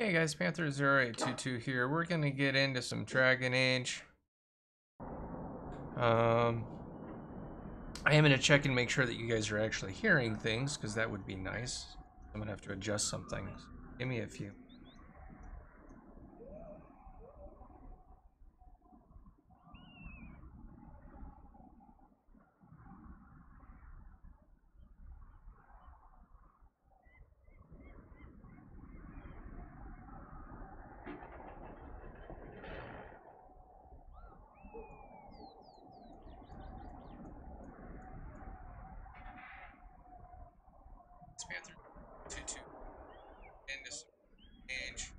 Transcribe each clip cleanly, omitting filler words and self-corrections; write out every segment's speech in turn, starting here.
Hey guys, Panther0822 here. We're gonna get into some Dragon Age. Um, I am gonna check and make sure that you guys are actually hearing things, because that would be nice. I'm gonna have to adjust some things. Give me a few. It's Panther22 into some Age.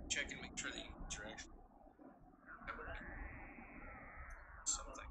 Check and make sure that you guys are actually something.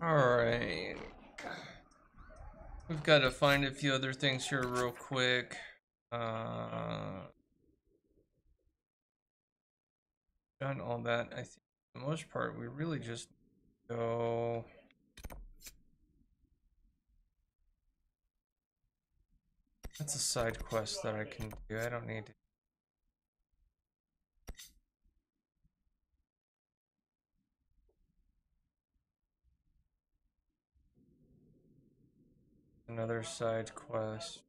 Alright. We've got to find a few other things here real quick. Done all that. I think for the most part, we really just go. That's a side quest that I can do. I don't need to. Another side quest.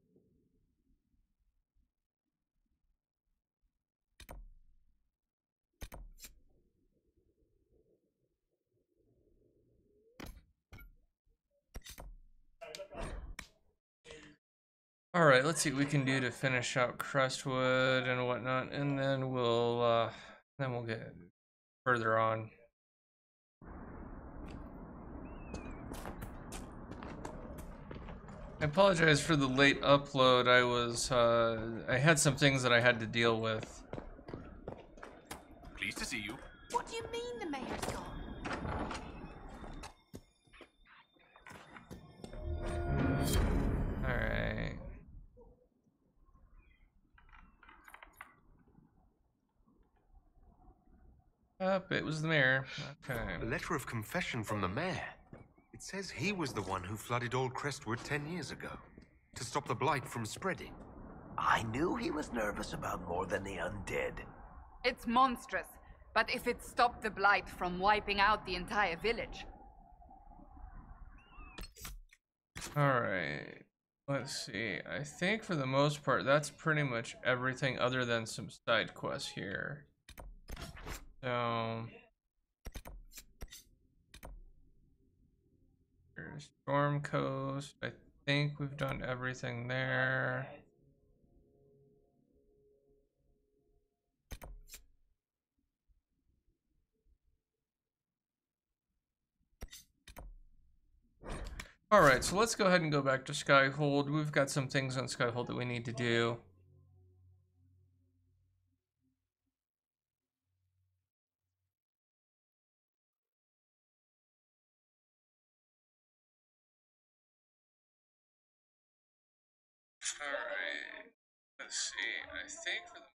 Alright, let's see what we can do to finish out Crestwood and whatnot, and then we'll get further on. I apologize for the late upload. I had some things that I had to deal with. Pleased to see you. What do you mean the mayor's gone? Alright. It was the mayor. Okay. A letter of confession from the mayor. It says he was the one who flooded Old Crestwood 10 years ago to stop the blight from spreading. I knew he was nervous about more than the undead. It's monstrous, but if it stopped the blight from wiping out the entire village. Alright. Let's see. I think for the most part, that's pretty much everything other than some side quests here. So, here's Storm Coast. I think we've done everything there. Alright, so let's go ahead and go back to Skyhold. We've got some things on Skyhold that we need to do. Alright. Let's see. I think for the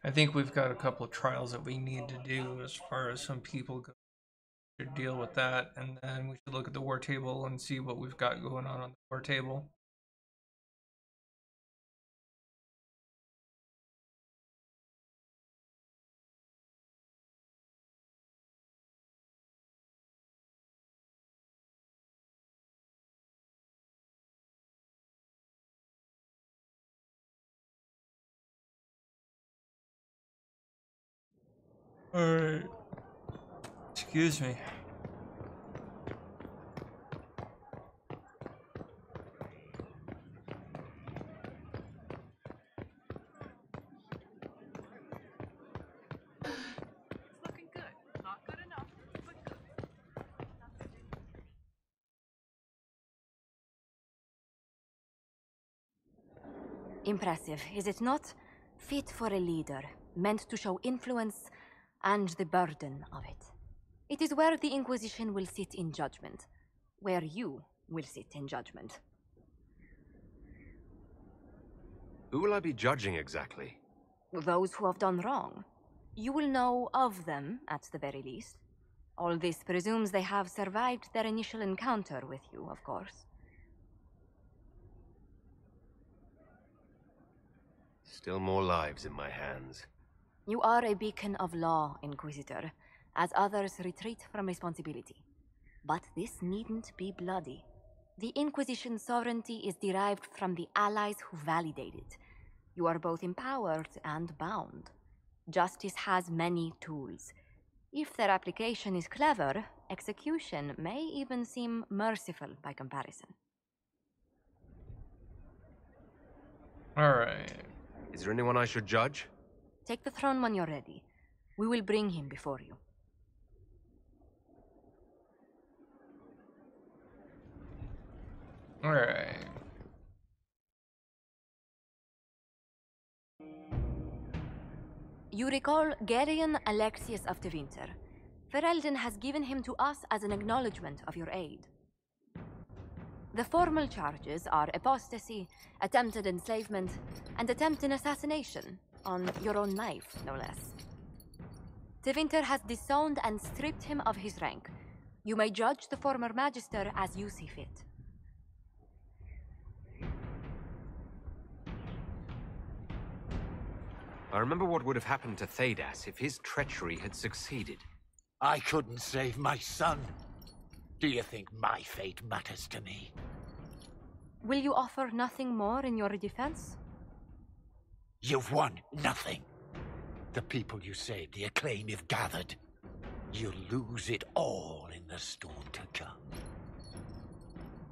I think we've got a couple of trials that we need to do as far as some people go to deal with that, and then we should look at the war table and see what we've got going on the war table. Alright. Excuse me. It's looking good. Not good enough, but good. Impressive, is it not? Fit for a leader, meant to show influence and the burden of it. It is where the Inquisition will sit in judgment, where you will sit in judgment. Who will I be judging exactly? Those who have done wrong. You will know of them, at the very least. All this presumes they have survived their initial encounter with you, of course. Still more lives in my hands. You are a beacon of law, Inquisitor, as others retreat from responsibility. But this needn't be bloody. The Inquisition's sovereignty is derived from the allies who validate it. You are both empowered and bound. Justice has many tools. If their application is clever, execution may even seem merciful by comparison. Alright. Is there anyone I should judge? Take the throne when you're ready. We will bring him before you. Alright. You recall Gerion Alexius of Tevinter. Ferelden has given him to us as an acknowledgement of your aid. The formal charges are apostasy, attempted enslavement, and attempted assassination, on your own life, no less. Tevinter has disowned and stripped him of his rank. You may judge the former magister as you see fit. I remember what would have happened to Thedas if his treachery had succeeded. I couldn't save my son. Do you think my fate matters to me? Will you offer nothing more in your defense? You've won nothing. The people you saved, the acclaim you've gathered. You'll lose it all in the storm to come.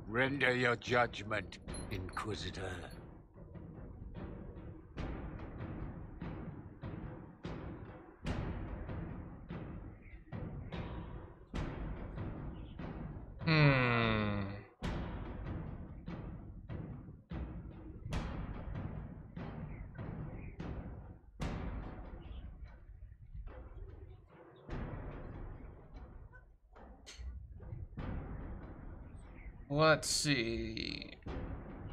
Render your judgment, Inquisitor. Let's see.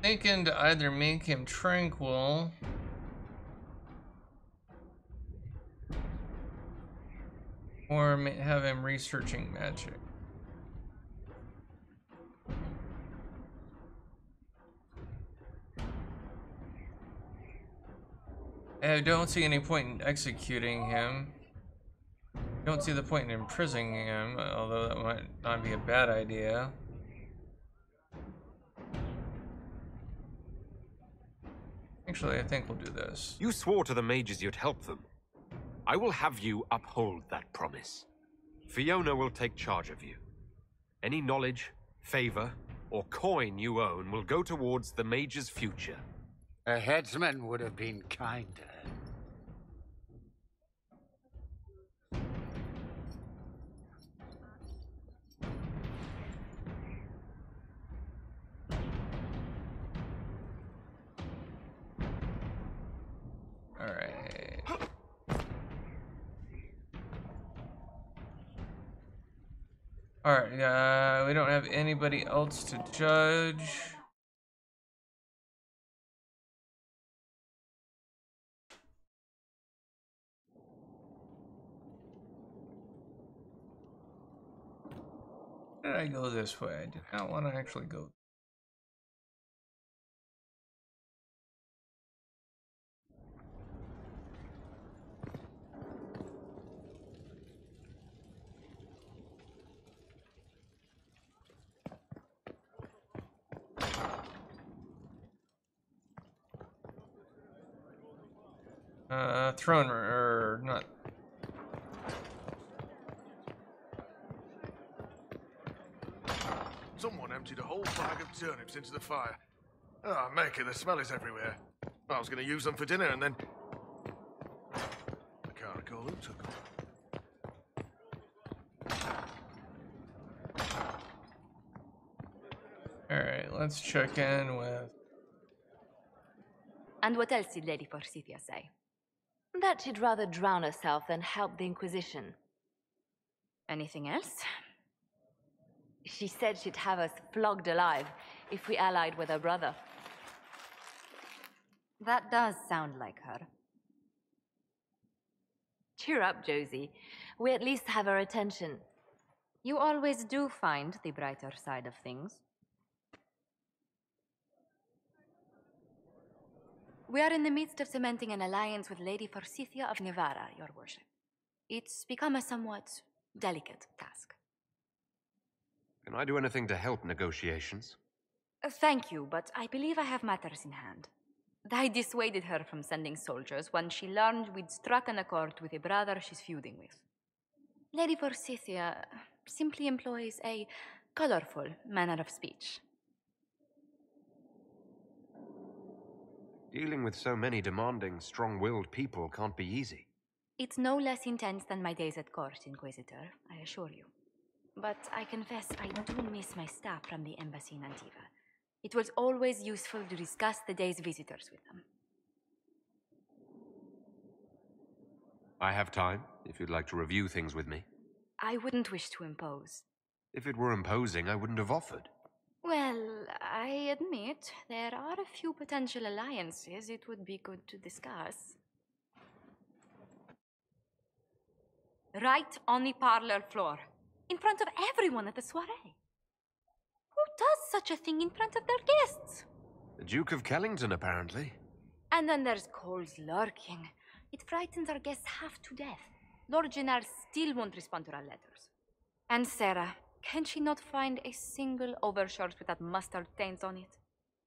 Thinking to either make him tranquil or have him researching magic. I don't see any point in executing him. Don't see the point in imprisoning him, although that might not be a bad idea. Actually, I think we'll do this. You swore to the mages you'd help them. I will have you uphold that promise. Fiona will take charge of you. Any knowledge, favor, or coin you own will go towards the mage's future. A headsman would have been kinder. Alright. Alright, we don't have anybody else to judge. Why did I go this way? I did not want to actually go. Throne room, or not. Someone emptied a whole bag of turnips into the fire. Ah, oh, make it, the smell is everywhere. I was going to use them for dinner and then... I can't recall who took them. Alright, let's check in with... And what else did Lady Forsythia say? That she'd rather drown herself than help the Inquisition. Anything else? She said she'd have us flogged alive if we allied with her brother. That does sound like her. Cheer up, Josie. We at least have her attention. You always do find the brighter side of things. We are in the midst of cementing an alliance with Lady Forsythia of Nevarra, your worship. It's become a somewhat delicate task. Can I do anything to help negotiations? Thank you, but I believe I have matters in hand. I dissuaded her from sending soldiers when she learned we'd struck an accord with a brother she's feuding with. Lady Forsythia simply employs a colorful manner of speech. Dealing with so many demanding, strong-willed people can't be easy. It's no less intense than my days at court, Inquisitor, I assure you. But I confess I do miss my staff from the embassy in Antiva. It was always useful to discuss the day's visitors with them. I have time, if you'd like to review things with me. I wouldn't wish to impose. If it were imposing, I wouldn't have offered. Well, I admit there are a few potential alliances it would be good to discuss. Right on the parlor floor, in front of everyone at the soiree. Who does such a thing in front of their guests? The Duke of Kellington, apparently. And then there's Cole's lurking. It frightens our guests half to death. Lord Gennard still won't respond to our letters. And Sarah, can she not find a single overshirt without mustard stains on it?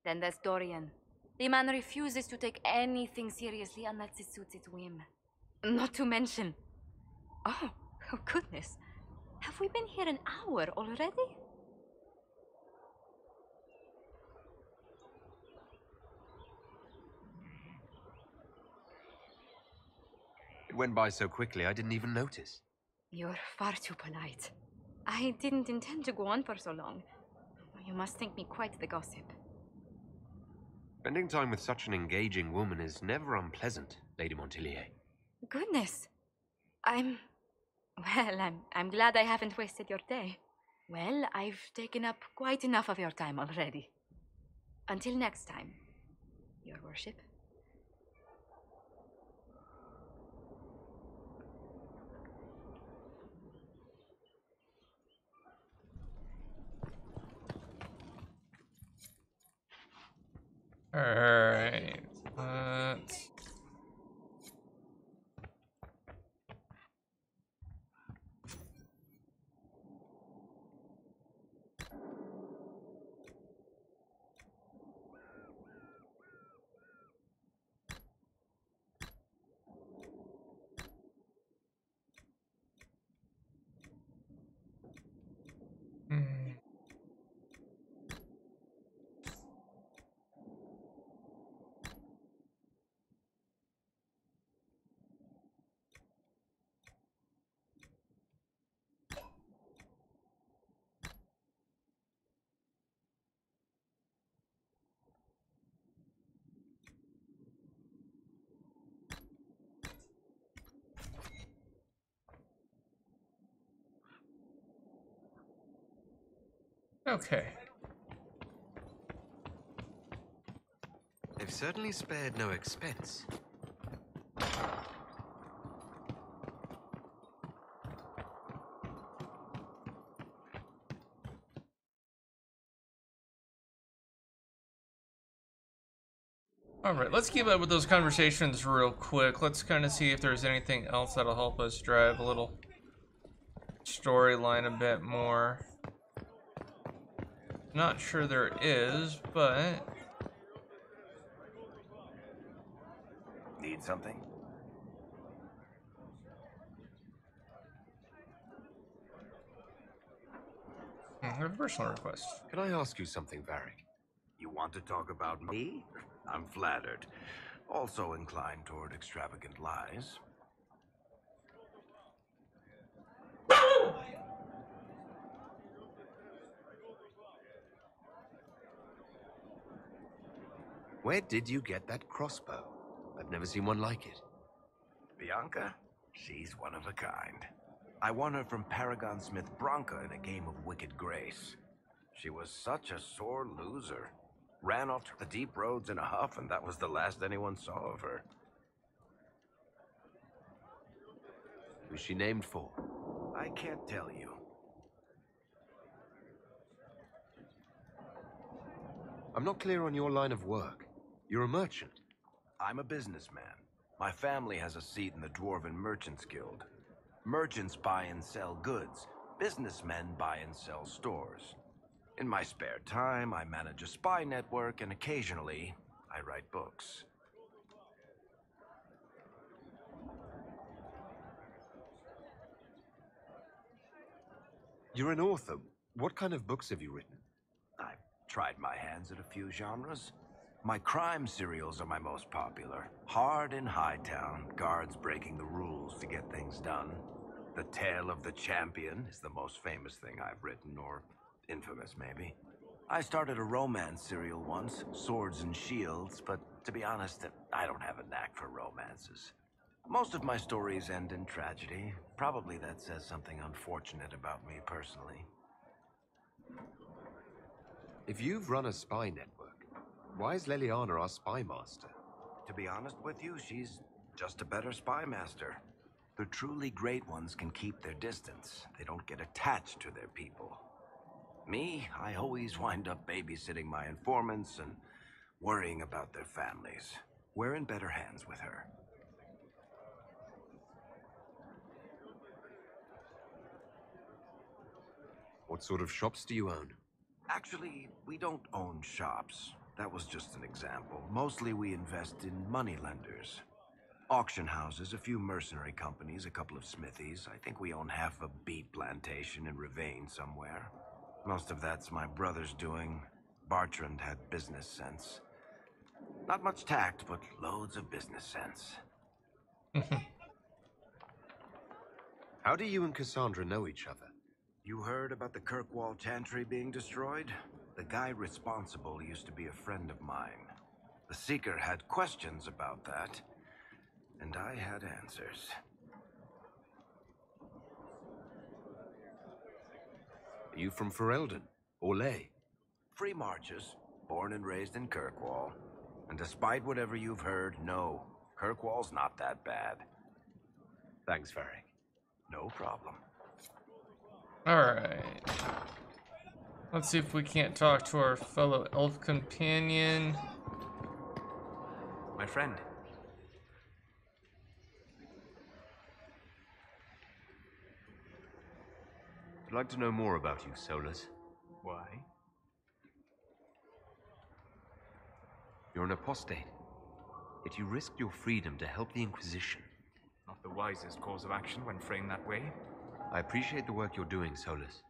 Then there's Dorian. The man refuses to take anything seriously unless it suits its whim. Not to mention... Oh goodness. Have we been here an hour already? It went by so quickly I didn't even notice. You're far too polite. I didn't intend to go on for so long. You must think me quite the gossip. Spending time with such an engaging woman is never unpleasant, Lady Montilyet. Goodness. I'm glad I haven't wasted your day. Well, I've taken up quite enough of your time already. Until next time, Your Worship. All right. Let's... Okay. They've certainly spared no expense. Alright, let's keep up with those conversations real quick. Let's kind of see if there's anything else that'll help us drive a little storyline a bit more. Not sure there is, but... Need something? I have a personal request. Can I ask you something, Varric? You want to talk about me? I'm flattered. Also inclined toward extravagant lies. Where did you get that crossbow? I've never seen one like it. Bianca? She's one of a kind. I won her from Paragon Smith Bronca in a game of Wicked Grace. She was such a sore loser. Ran off to the deep roads in a huff, and that was the last anyone saw of her. Who's she named for? I can't tell you. I'm not clear on your line of work. You're a merchant. I'm a businessman. My family has a seat in the Dwarven Merchants Guild. Merchants buy and sell goods. Businessmen buy and sell stores. In my spare time, I manage a spy network, and occasionally, I write books. You're an author. What kind of books have you written? I've tried my hands at a few genres. My crime serials are my most popular. Hard in Hightown, guards breaking the rules to get things done. The Tale of the Champion is the most famous thing I've written, or infamous maybe. I started a romance serial once, Swords and Shields, but to be honest, I don't have a knack for romances. Most of my stories end in tragedy. Probably that says something unfortunate about me personally. If you've run a spy network, why is Leliana our spy master? To be honest with you, she's just a better spy master. The truly great ones can keep their distance. They don't get attached to their people. Me, I always wind up babysitting my informants and worrying about their families. We're in better hands with her. What sort of shops do you own? Actually, we don't own shops. That was just an example. Mostly we invest in moneylenders. Auction houses, a few mercenary companies, a couple of smithies. I think we own half a beet plantation in Ravane somewhere. Most of that's my brother's doing. Bartrand had business sense. Not much tact, but loads of business sense. How do you and Cassandra know each other? You heard about the Kirkwall Chantry being destroyed? The guy responsible used to be a friend of mine. The Seeker had questions about that, and I had answers. Are you from Ferelden? Or Ley? Free Marches, born and raised in Kirkwall. And despite whatever you've heard, no, Kirkwall's not that bad. Thanks, Varric. No problem. Alright. Let's see if we can't talk to our fellow elf companion. My friend. I'd like to know more about you, Solus. Why? You're an apostate, yet you risked your freedom to help the Inquisition. Not the wisest course of action when framed that way. I appreciate the work you're doing, Solus.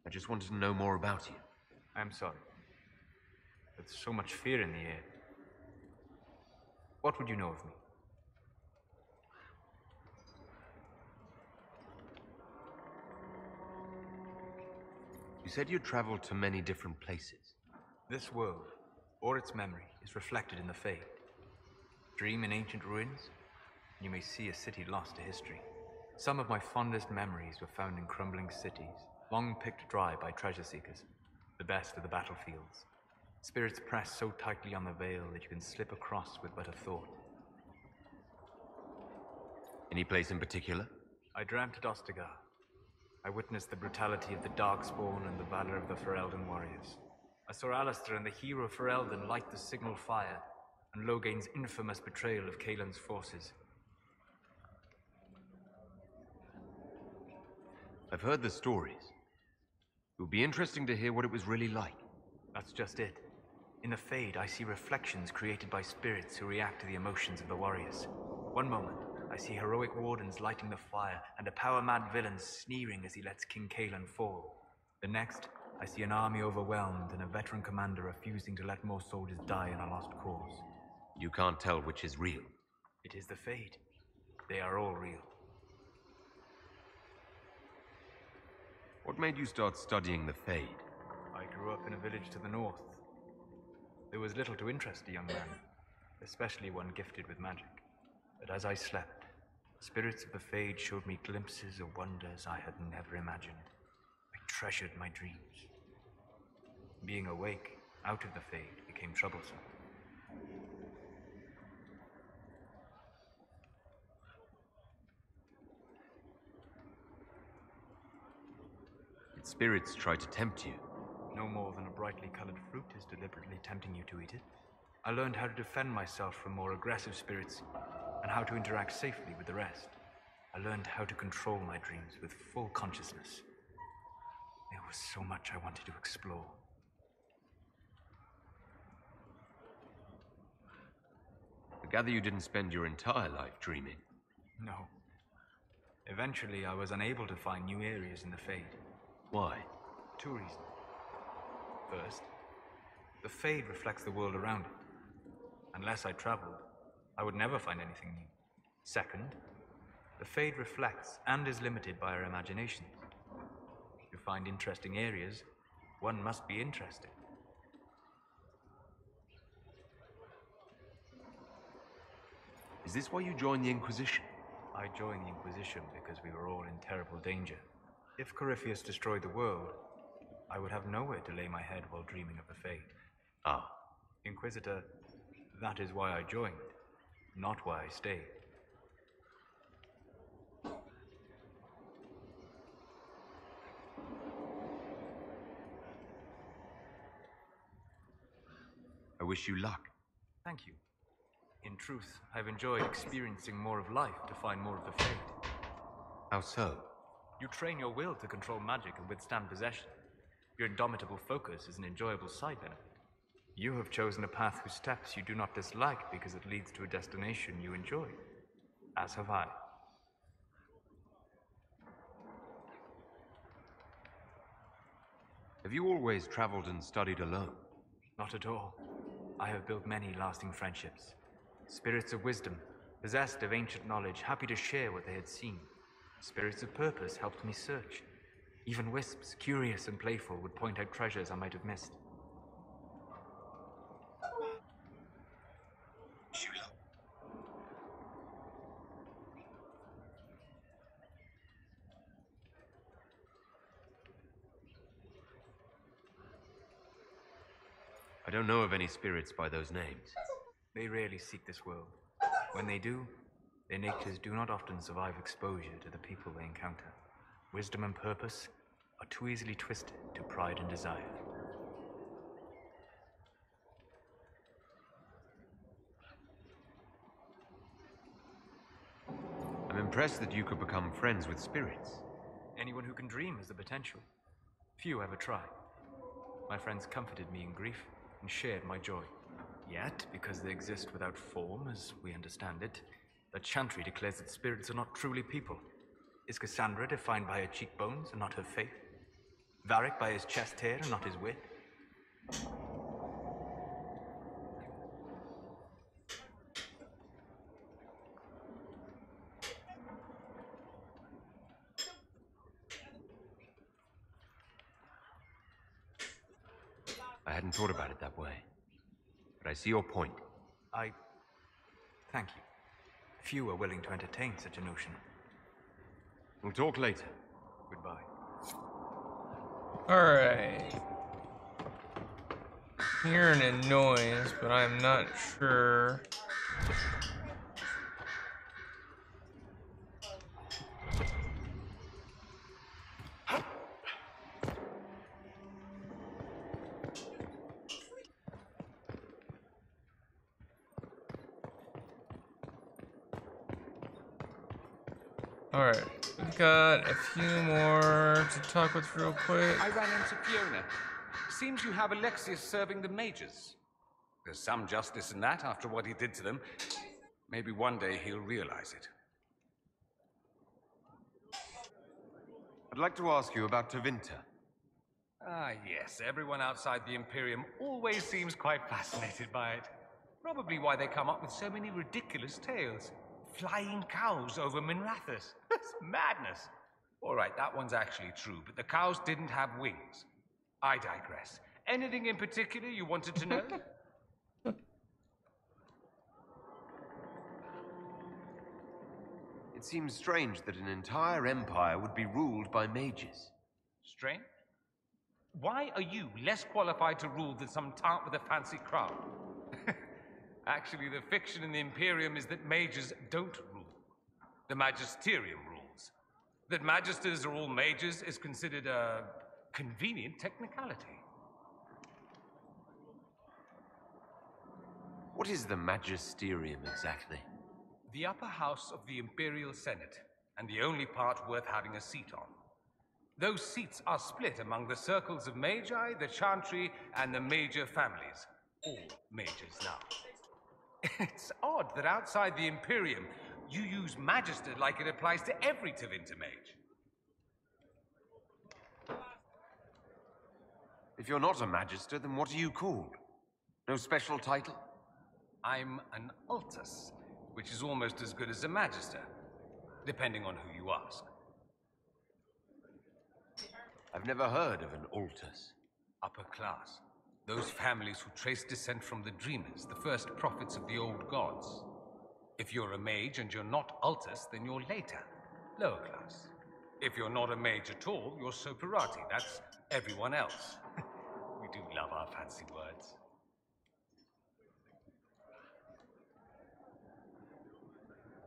I just wanted to know more about you. I'm sorry. There's so much fear in the air. What would you know of me? You said you traveled to many different places. This world, or its memory, is reflected in the Fade. Dream in ancient ruins, and you may see a city lost to history. Some of my fondest memories were found in crumbling cities, long picked dry by treasure seekers. the best of the battlefields. Spirits press so tightly on the veil that you can slip across with but a thought. Any place in particular? I dreamt at Ostagar. I witnessed the brutality of the Darkspawn and the valor of the Ferelden warriors. I saw Alistair and the hero Ferelden light the signal fire, and Logain's infamous betrayal of Kaelin's forces. I've heard the stories. It would be interesting to hear what it was really like. That's just it. In the Fade, I see reflections created by spirits who react to the emotions of the warriors. One moment, I see heroic wardens lighting the fire, and a power-mad villain sneering as he lets King Kaelin fall. The next, I see an army overwhelmed and a veteran commander refusing to let more soldiers die in a lost cause. You can't tell which is real. It is the Fade. They are all real. What made you start studying the Fade? I grew up in a village to the north. There was little to interest a young man, especially one gifted with magic. But as I slept, spirits of the Fade showed me glimpses of wonders I had never imagined. I treasured my dreams. Being awake, out of the Fade, became troublesome. Did spirits try to tempt you? No more than a brightly colored fruit is deliberately tempting you to eat it. I learned how to defend myself from more aggressive spirits, and how to interact safely with the rest. I learned how to control my dreams with full consciousness. There was so much I wanted to explore. I gather you didn't spend your entire life dreaming. No. Eventually, I was unable to find new areas in the Fade. Why? 2 reasons. First, the Fade reflects the world around it. Unless I traveled, I would never find anything new. Second, the Fade reflects and is limited by our imaginations. To find interesting areas, one must be interested. Is this why you joined the Inquisition? I joined the Inquisition because we were all in terrible danger. If Corypheus destroyed the world, I would have nowhere to lay my head while dreaming of the Fade. Ah. Inquisitor, that is why I joined, not why I stayed. I wish you luck. Thank you. In truth, I've enjoyed experiencing more of life to find more of the Fade. How so? You train your will to control magic and withstand possession. Your indomitable focus is an enjoyable side benefit. You have chosen a path whose steps you do not dislike because it leads to a destination you enjoy. As have I. Have you always traveled and studied alone? Not at all. I have built many lasting friendships. Spirits of wisdom, possessed of ancient knowledge, happy to share what they had seen. Spirits of purpose helped me search. Even wisps, curious and playful, would point out treasures I might have missed. I don't know of any spirits by those names. They rarely seek this world. When they do, their natures do not often survive exposure to the people they encounter. Wisdom and purpose are too easily twisted to pride and desire. I'm impressed that you could become friends with spirits. Anyone who can dream has the potential. Few ever try. My friends comforted me in grief and shared my joy. Yet, because they exist without form, as we understand it, the Chantry declares that spirits are not truly people. Is Cassandra defined by her cheekbones and not her faith? Varric by his chest hair and not his wit? I hadn't thought about it that way. But I see your point. Thank you. Few are willing to entertain such a notion. We'll talk later. Goodbye. Alright. hearing a noise, but I'm not sure. Alright, we've got a few more to talk with real quick. I ran into Fiona. Seems you have Alexius serving the mages. There's some justice in that after what he did to them. Maybe one day he'll realize it. I'd like to ask you about Tevinter. Ah, yes. Everyone outside the Imperium always seems quite fascinated by it. Probably why they come up with so many ridiculous tales. Flying cows over Minrathous. That's madness. All right, that one's actually true, but the cows didn't have wings. I digress. Anything in particular you wanted to know? It seems strange that an entire empire would be ruled by mages. Strange? Why are you less qualified to rule than some tart with a fancy crown? Actually, the fiction in the Imperium is that mages don't rule. The Magisterium rules. That magisters are all mages is considered a convenient technicality. What is the Magisterium exactly? The upper house of the Imperial Senate, and the only part worth having a seat on. Those seats are split among the circles of Magi, the Chantry, and the major families. All mages now. It's odd that outside the Imperium, you use Magister like it applies to every Tevinter mage. If you're not a Magister, then what are you called? No special title? I'm an Altus, which is almost as good as a Magister, depending on who you ask. I've never heard of an Altus. Upper class. Those families who trace descent from the Dreamers, the first prophets of the old gods. If you're a mage and you're not Altus, then you're later, lower class. If you're not a mage at all, you're Soperati. That's everyone else. We do love our fancy words.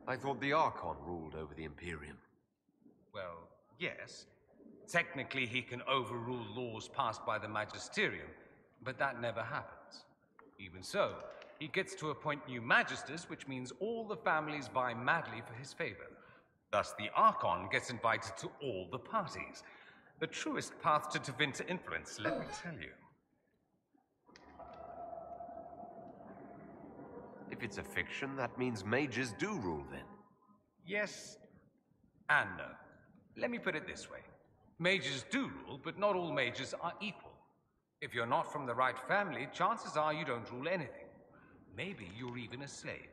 I thought the Archon ruled over the Imperium. Well, yes. Technically, he can overrule laws passed by the Magisterium, but that never happens. Even so, he gets to appoint new Magisters, which means all the families vie madly for his favor. Thus, the Archon gets invited to all the parties. The truest path to Tevinter influence, let me tell you. If it's a fiction, that means mages do rule then. Yes and no. Let me put it this way. Mages do rule, but not all mages are equal. If you're not from the right family, chances are you don't rule anything. Maybe you're even a slave.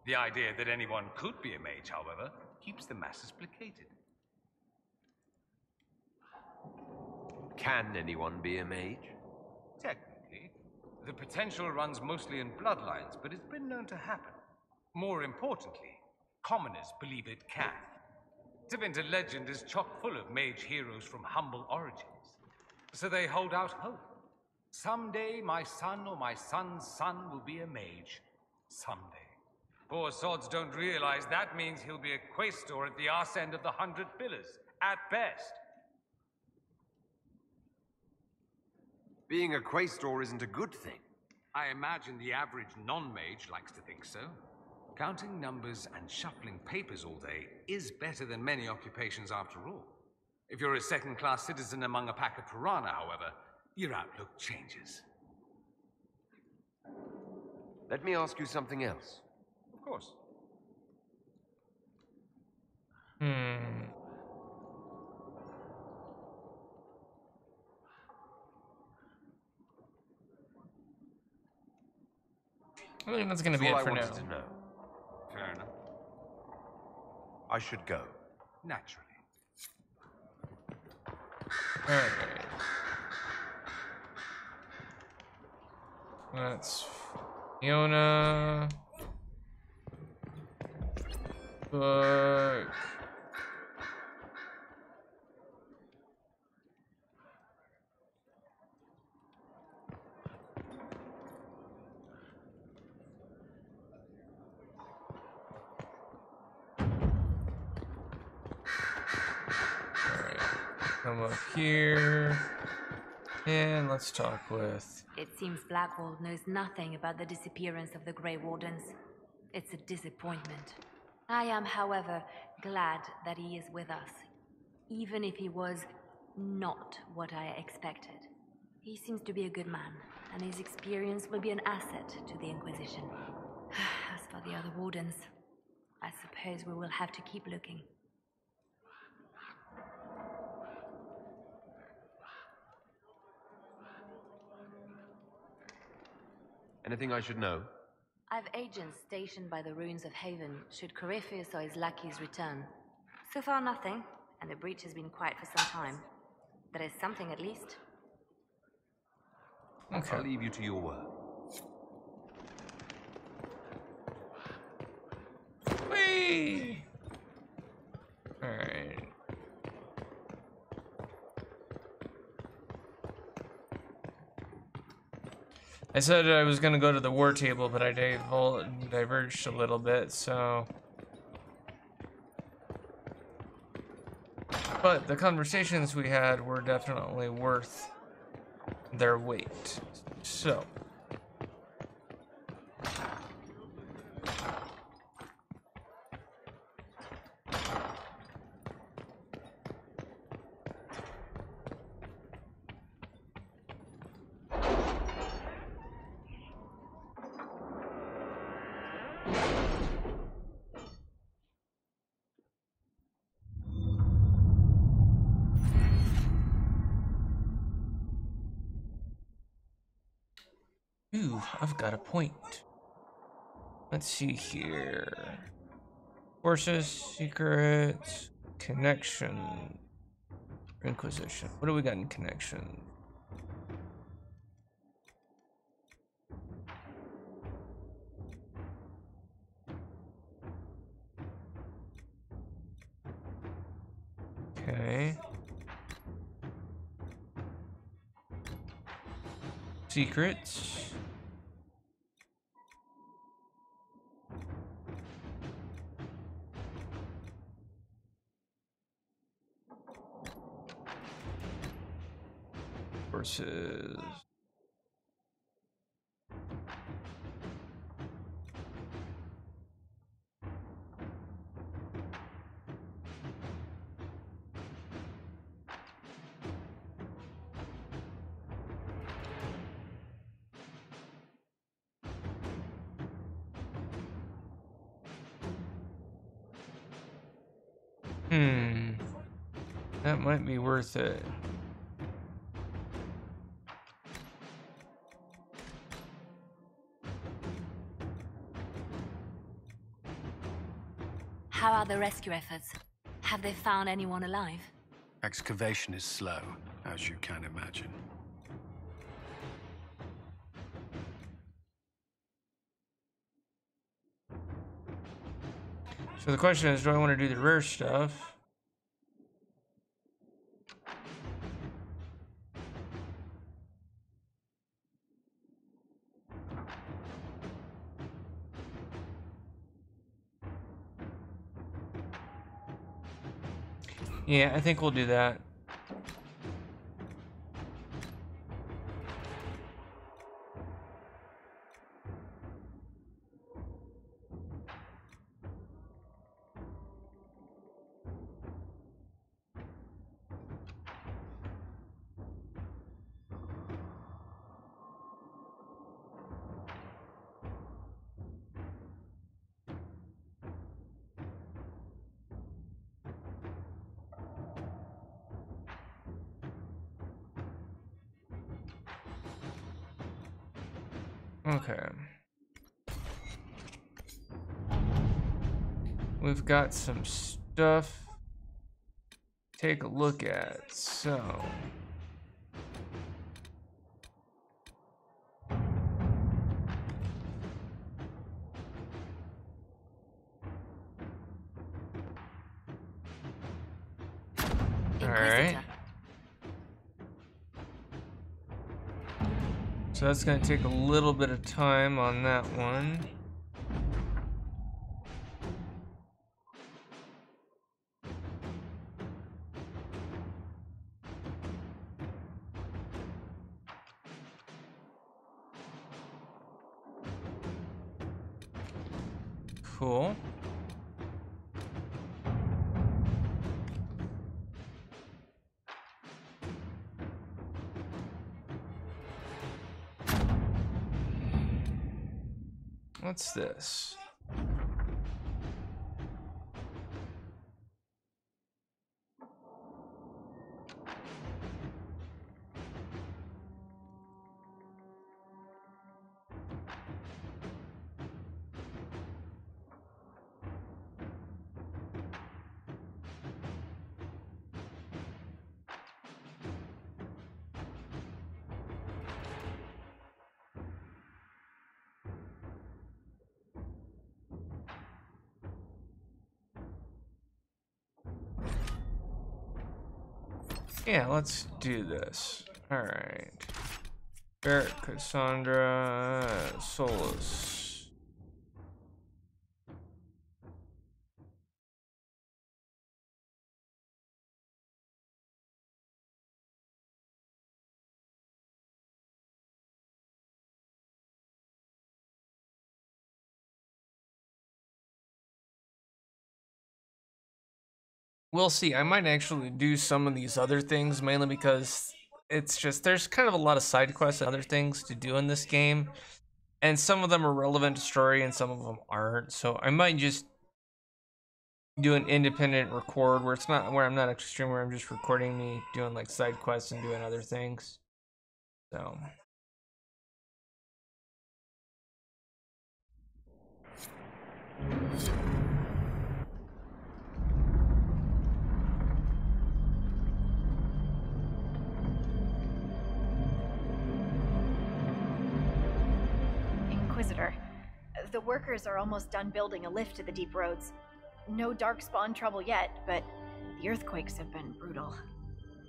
The idea that anyone could be a mage, however, keeps the masses placated. Can anyone be a mage? Technically. The potential runs mostly in bloodlines, but it's been known to happen. More importantly, commoners believe it can. Tevinter legend is chock full of mage heroes from humble origins. So they hold out hope. Someday my son or my son's son will be a mage. Someday. Poor sods don't realize that means he'll be a quaestor at the arse end of the 100 Pillars, at best. Being a quaestor isn't a good thing. I imagine the average non-mage likes to think so. Counting numbers and shuffling papers all day is better than many occupations after all. If you're a second-class citizen among a pack of piranha, however, your outlook changes. Let me ask you something else. Of course. I think that's gonna be all it for I now. wanted to know. Fair enough. I should go. Naturally. Alright. That's Fiona. Book. come up here. And let's talk with... It seems Blackwall knows nothing about the disappearance of the Grey Wardens. It's a disappointment. I am, however, glad that he is with us, even if he was not what I expected. He seems to be a good man, and his experience will be an asset to the Inquisition. As for the other Wardens, I suppose we will have to keep looking. Anything I should know? I've agents stationed by the ruins of Haven should Corypheus or his lackeys return. So far nothing, and the breach has been quiet for some time. There is something at least. Okay. I'll leave you to your work. Whee! Alright. I said I was gonna go to the war table, but I diverged a little bit, so... But the conversations we had were definitely worth their weight. So... Ooh, I've got a point. Let's see here. Forces, secrets, connection, Inquisition. What do we got in connection? Okay. Secrets. Forces. That might be worth it. How are the rescue efforts? Have they found anyone alive? Excavation is slow, as you can imagine. So the question is, do I want to do the rare stuff? Yeah, I think we'll do that. Okay. We've got some stuff to take a look at, so... Alright. So that's going to take a little bit of time on that one. Cool. What's this? Yeah, let's do this. Alright. Barrett, Cassandra, Solus. We'll see. I might actually do some of these other things, mainly because it's just there's kind of a lot of side quests and other things to do in this game, and some of them are relevant to story and some of them aren't. So I might just do an independent record where it's not where I'm not actually streaming, where I'm just recording me doing like side quests and doing other things. So Inquisitor, the workers are almost done building a lift to the deep roads. No darkspawn trouble yet, but the earthquakes have been brutal.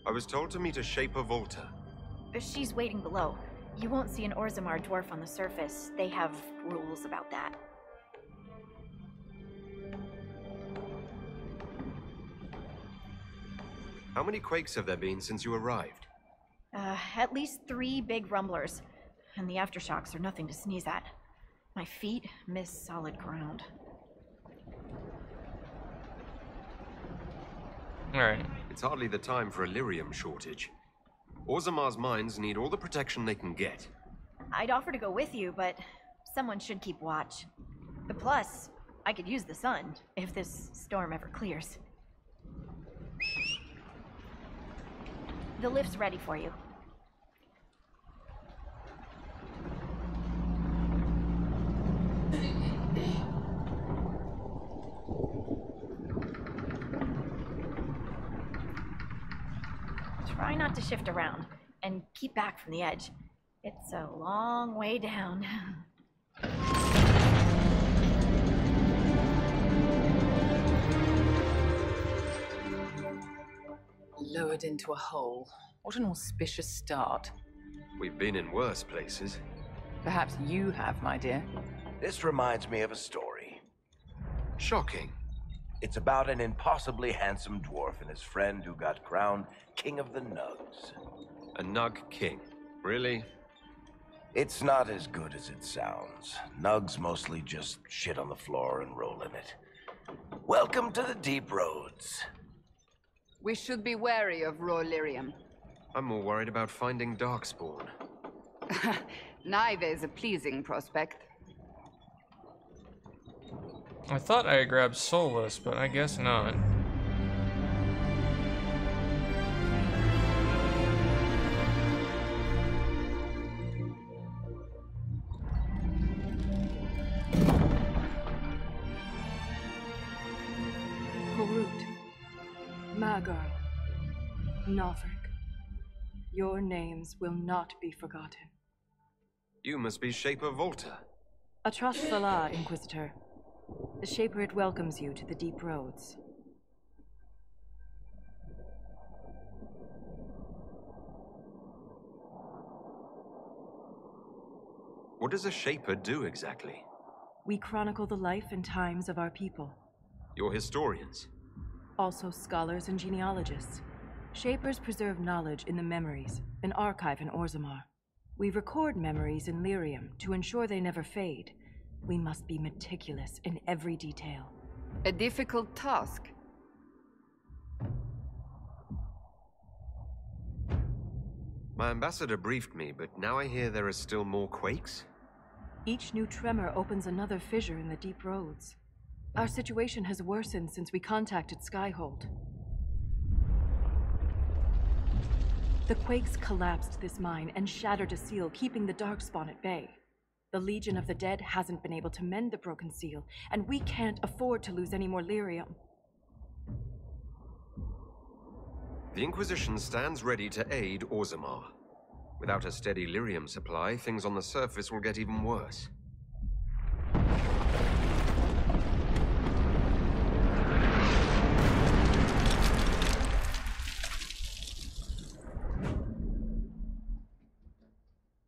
I was told to meet a Shaper Volta. She's waiting below. You won't see an Orzammar dwarf on the surface. They have rules about that. How many quakes have there been since you arrived? At least 3 big rumblers, and the aftershocks are nothing to sneeze at. My feet miss solid ground. alright. It's hardly the time for a lyrium shortage. Orzammar's mines need all the protection they can get. I'd offer to go with you, but someone should keep watch. Plus, I could use the sun if this storm ever clears. The lift's ready for you. Try not to shift around, and keep back from the edge. It's a long way down. Lowered into a hole. What an auspicious start. We've been in worse places. Perhaps you have, my dear. This reminds me of a story. Shocking. It's about an impossibly handsome dwarf and his friend who got crowned King of the Nugs. A Nug King. Really? It's not as good as it sounds. Nugs mostly just shit on the floor and roll in it. Welcome to the deep roads. We should be wary of Rolyrium. I'm more worried about finding Darkspawn. Neither is a pleasing prospect. I thought I grabbed Solus, but I guess not. Korut, Magar, Novrik, your names will not be forgotten. You must be Shaper Volta. Atras Valar, Inquisitor. The Shaper welcomes you to the deep roads. What does a Shaper do exactly? We chronicle the life and times of our people. You're historians. Also scholars and genealogists. Shapers preserve knowledge in the memories, an archive in Orzammar. We record memories in Lyrium to ensure they never fade. We must be meticulous in every detail. A difficult task. My ambassador briefed me, but now I hear there are still more quakes? Each new tremor opens another fissure in the deep roads. Our situation has worsened since we contacted Skyhold. The quakes collapsed this mine and shattered a seal, keeping the Darkspawn at bay. The Legion of the Dead hasn't been able to mend the broken seal, and we can't afford to lose any more lyrium. The Inquisition stands ready to aid Orzammar. Without a steady lyrium supply, things on the surface will get even worse.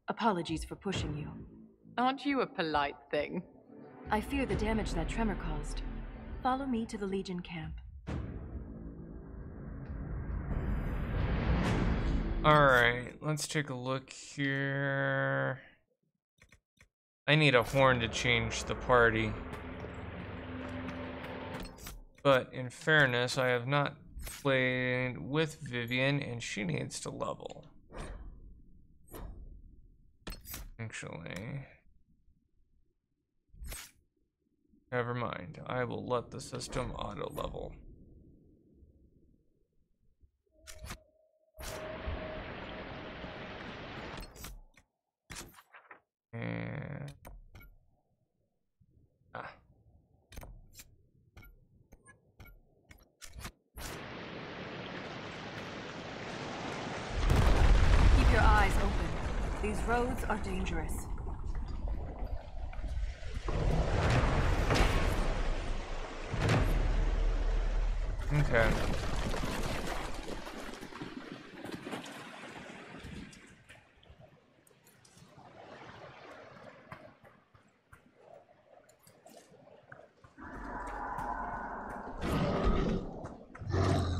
Apologies for pushing you. Aren't you a polite thing? I fear the damage that tremor caused. Follow me to the Legion camp. Alright, let's take a look here. I need a horn to change the party. But in fairness, I have not played with Vivian, and she needs to level. Actually, never mind. I will let the system auto level. And keep your eyes open. These roads are dangerous. okay.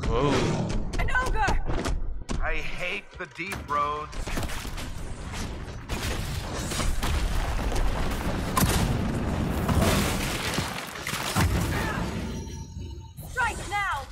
Whoa. An ogre! I hate the deep roads. Strike now!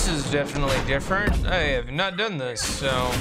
This is definitely different. I have not done this, so...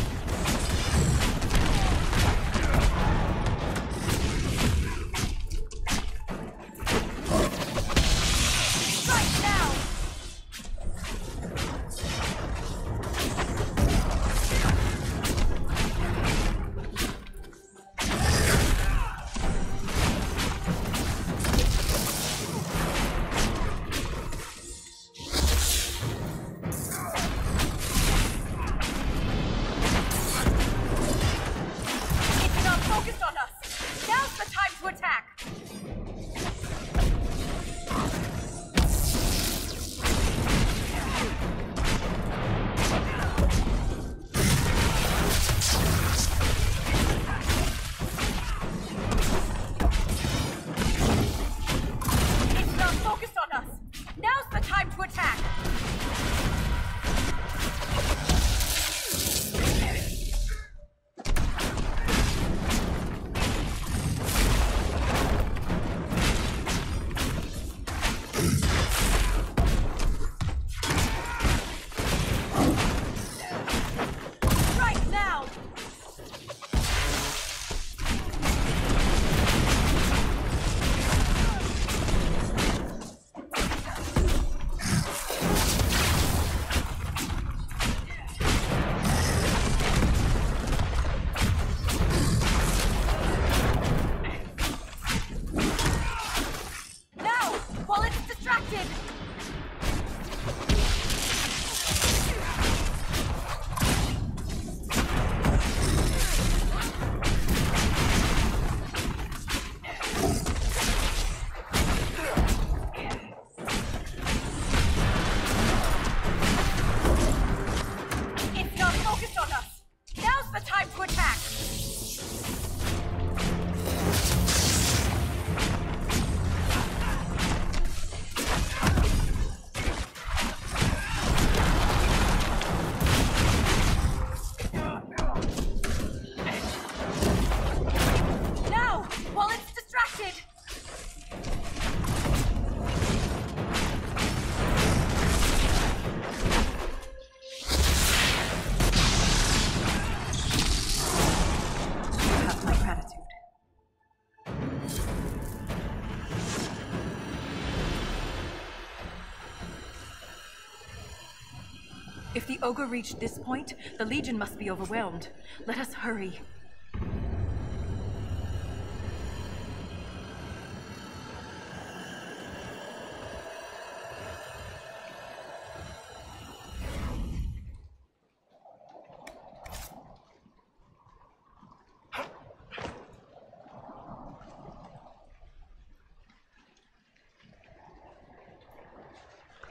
If the ogre reached this point, the Legion must be overwhelmed. Let us hurry.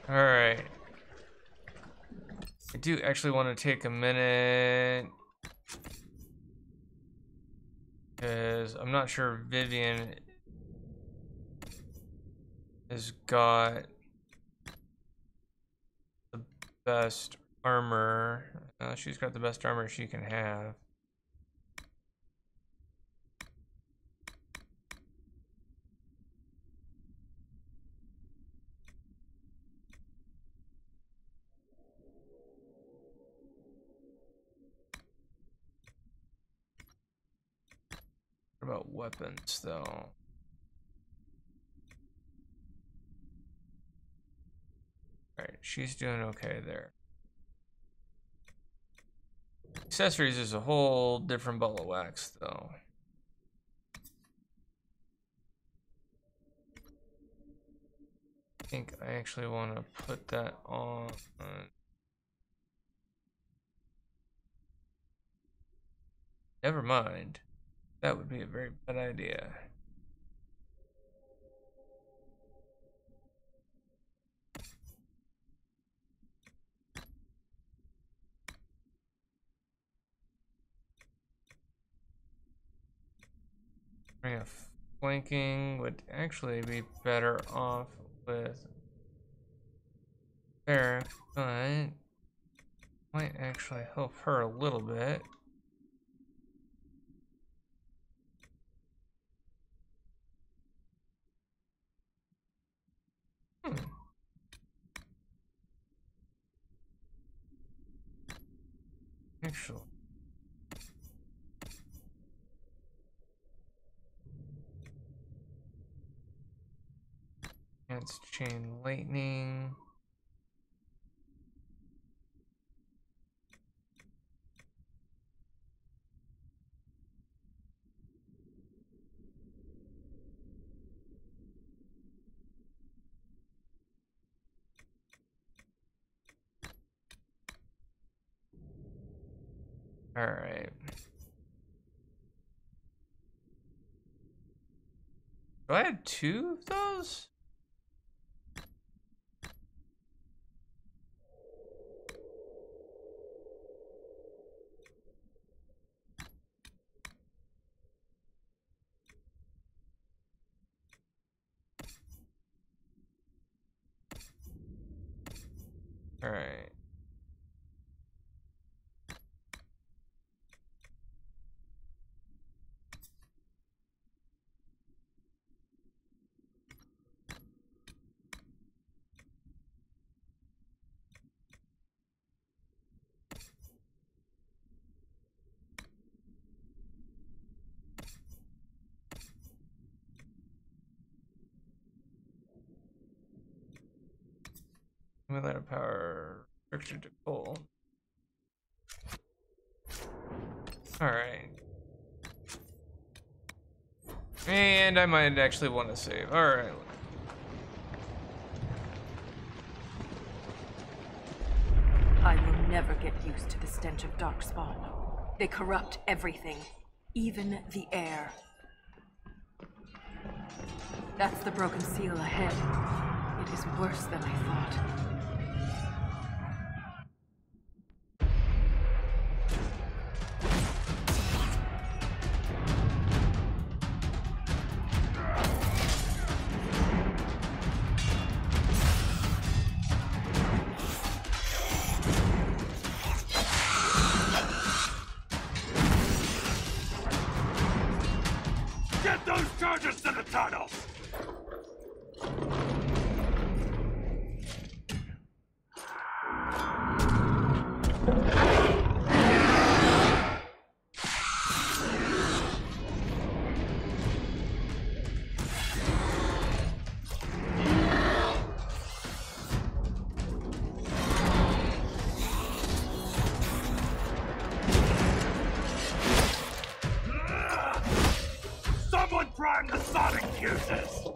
Alright. I do actually want to take a minute, because I'm not sure Vivian has got the best armor. She's got the best armor she can have. What about weapons, though? Alright, she's doing okay there. Accessories is a whole different ball of wax, though. I think I actually want to put that on. Never mind. That would be a very bad idea. Flanking would actually be better off with Eric, but might actually help her a little bit. Actually, it's chain lightning. All right. Do I have 2 of those? All right. Without a power restriction to coal. Alright. And I might actually want to save. Alright. I will never get used to the stench of Darkspawn. They corrupt everything, even the air. That's the broken seal ahead. It is worse than I thought. Get those charges to the tunnels! burn the sonic fuses!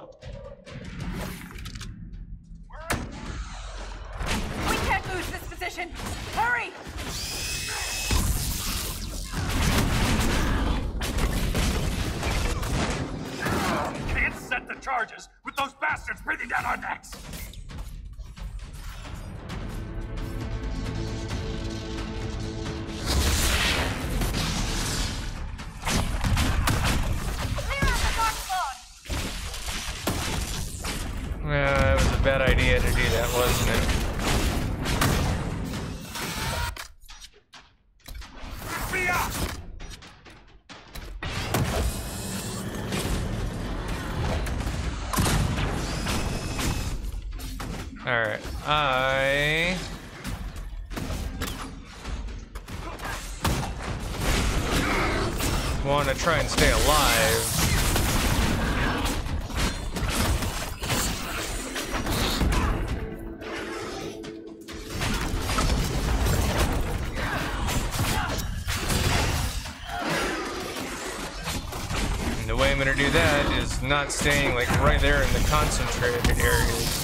We can't lose this position! Hurry! Can't set the charges with those bastards breathing down our necks! It was a bad idea to do that, wasn't it? Alright, I want to try and stay alive. And the way I'm going to do that is not staying like right there in the concentrated areas.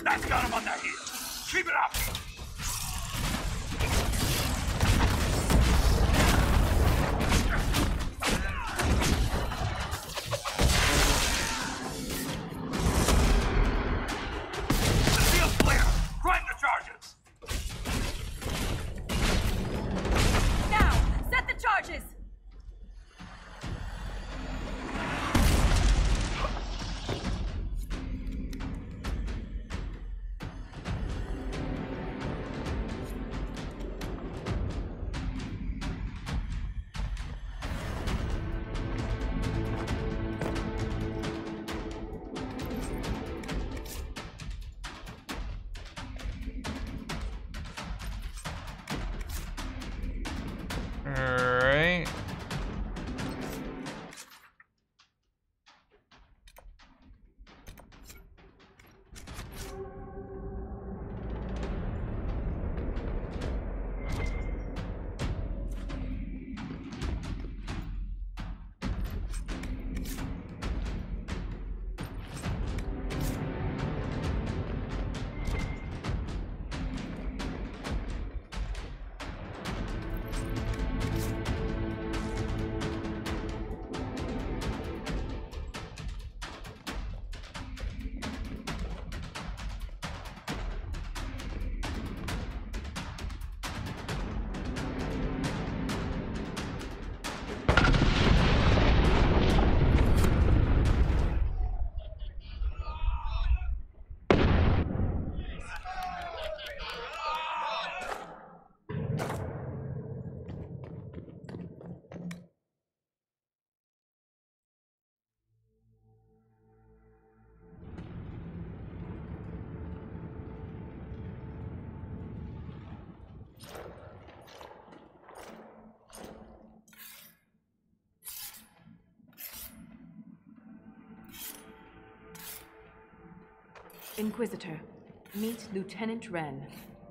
That's got him on their heels. Keep it up. The seal's clear. Grind the charges. Now, set the charges! Alright. Inquisitor, meet Lieutenant Wren,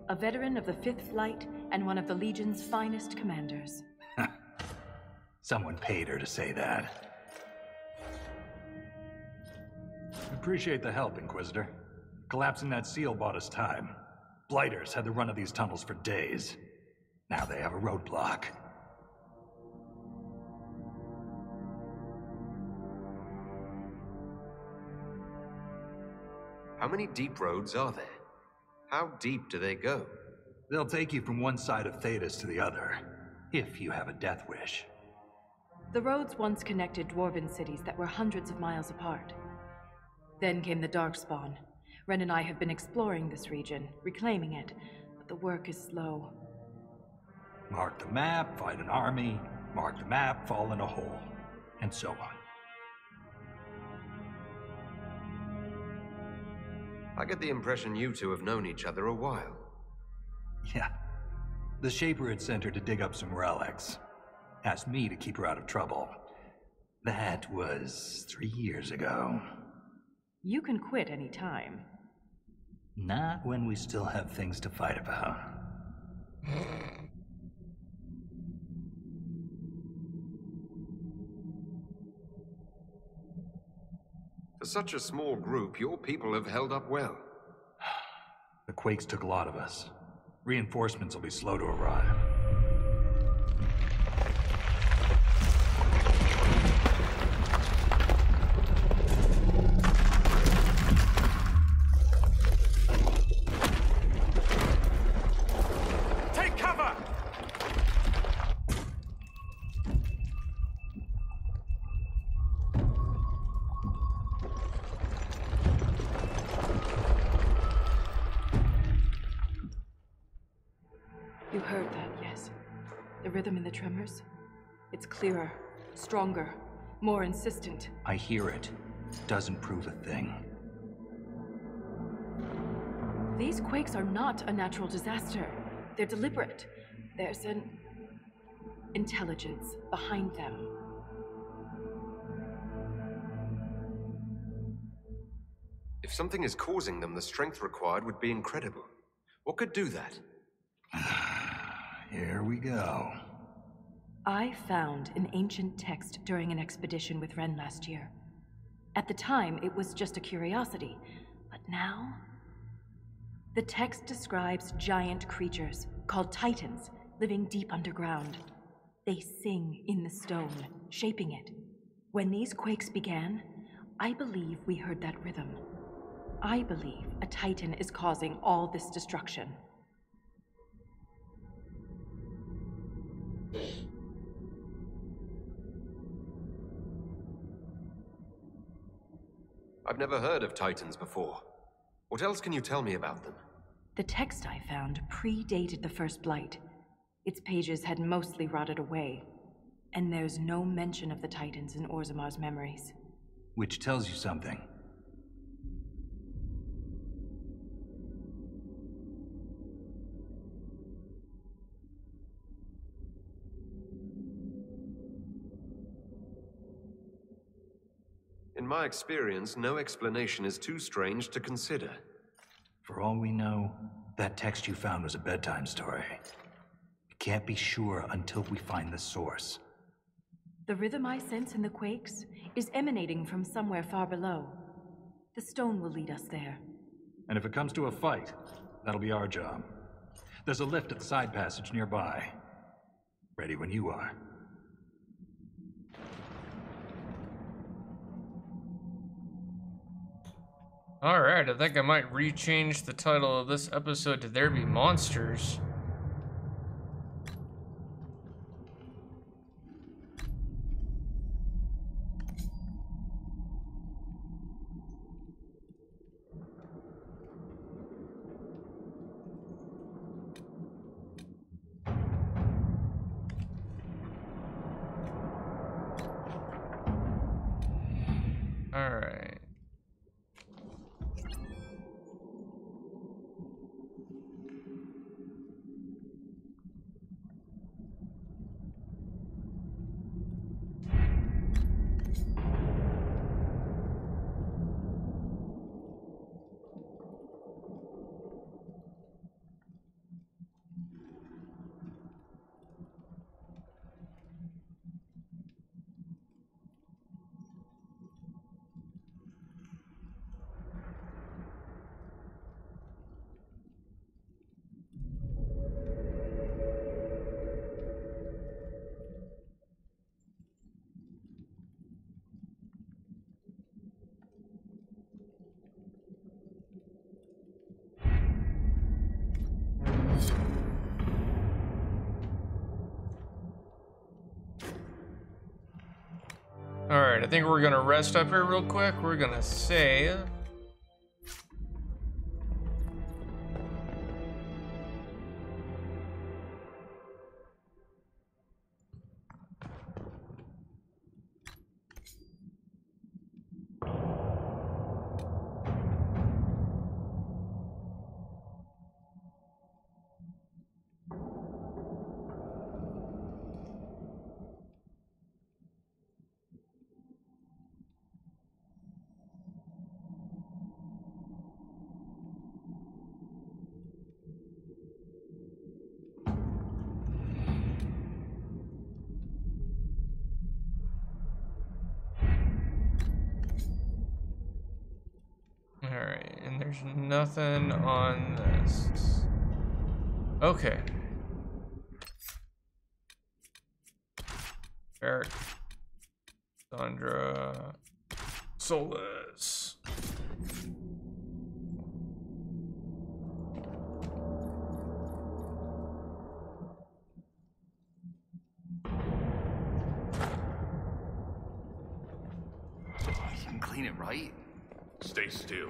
a veteran of the 5th Flight and one of the Legion's finest commanders. Someone paid her to say that. Appreciate the help, Inquisitor. Collapsing that seal bought us time. Blighters had the run of these tunnels for days. Now they have a roadblock. How many deep roads are there? How deep do they go? They'll take you from one side of Thedas to the other, if you have a death wish. The roads once connected dwarven cities that were hundreds of miles apart. Then came the Darkspawn. Ren and I have been exploring this region, reclaiming it, but the work is slow. Mark the map, fight an army. Mark the map, fall in a hole. And so on. I get the impression you two have known each other a while. Yeah. The Shaper had sent her to dig up some relics. Asked me to keep her out of trouble. That was 3 years ago. You can quit any time. Not when we still have things to fight about. For such a small group, your people have held up well. The Quakes took a lot of us. Reinforcements will be slow to arrive. Take cover! You heard that, yes? The rhythm in the tremors? It's clearer, stronger, more insistent. I hear it. Doesn't prove a thing. These quakes are not a natural disaster. They're deliberate. There's an intelligence behind them. If something is causing them, the strength required would be incredible. What could do that? Here we go. I found an ancient text during an expedition with Ren last year. At the time, it was just a curiosity, but now... The text describes giant creatures, called Titans, living deep underground. They sing in the stone, shaping it. When these quakes began, I believe we heard that rhythm. I believe a Titan is causing all this destruction. I've never heard of Titans before. What else can you tell me about them? The text I found predated the First Blight. Its pages had mostly rotted away, and there's no mention of the Titans in Orzamar's memories. Which tells you something. In my experience, no explanation is too strange to consider. For all we know, that text you found was a bedtime story. We can't be sure until we find the source. The rhythm I sense in the quakes is emanating from somewhere far below. The stone will lead us there. And if it comes to a fight, that'll be our job. There's a lift at the side passage nearby. Ready when you are. Alright, I think I might rechange the title of this episode to There Be Monsters. Alright. Alright, I think we're gonna rest up here real quick. We're gonna save. Alright, and there's nothing on this. Okay. Eric. Sandra. Solis. You can clean it, right? Stay still.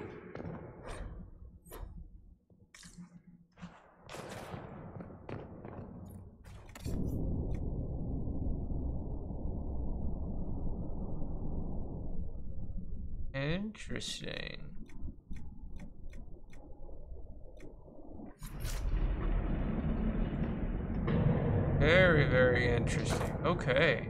Interesting. Very, very interesting. Okay.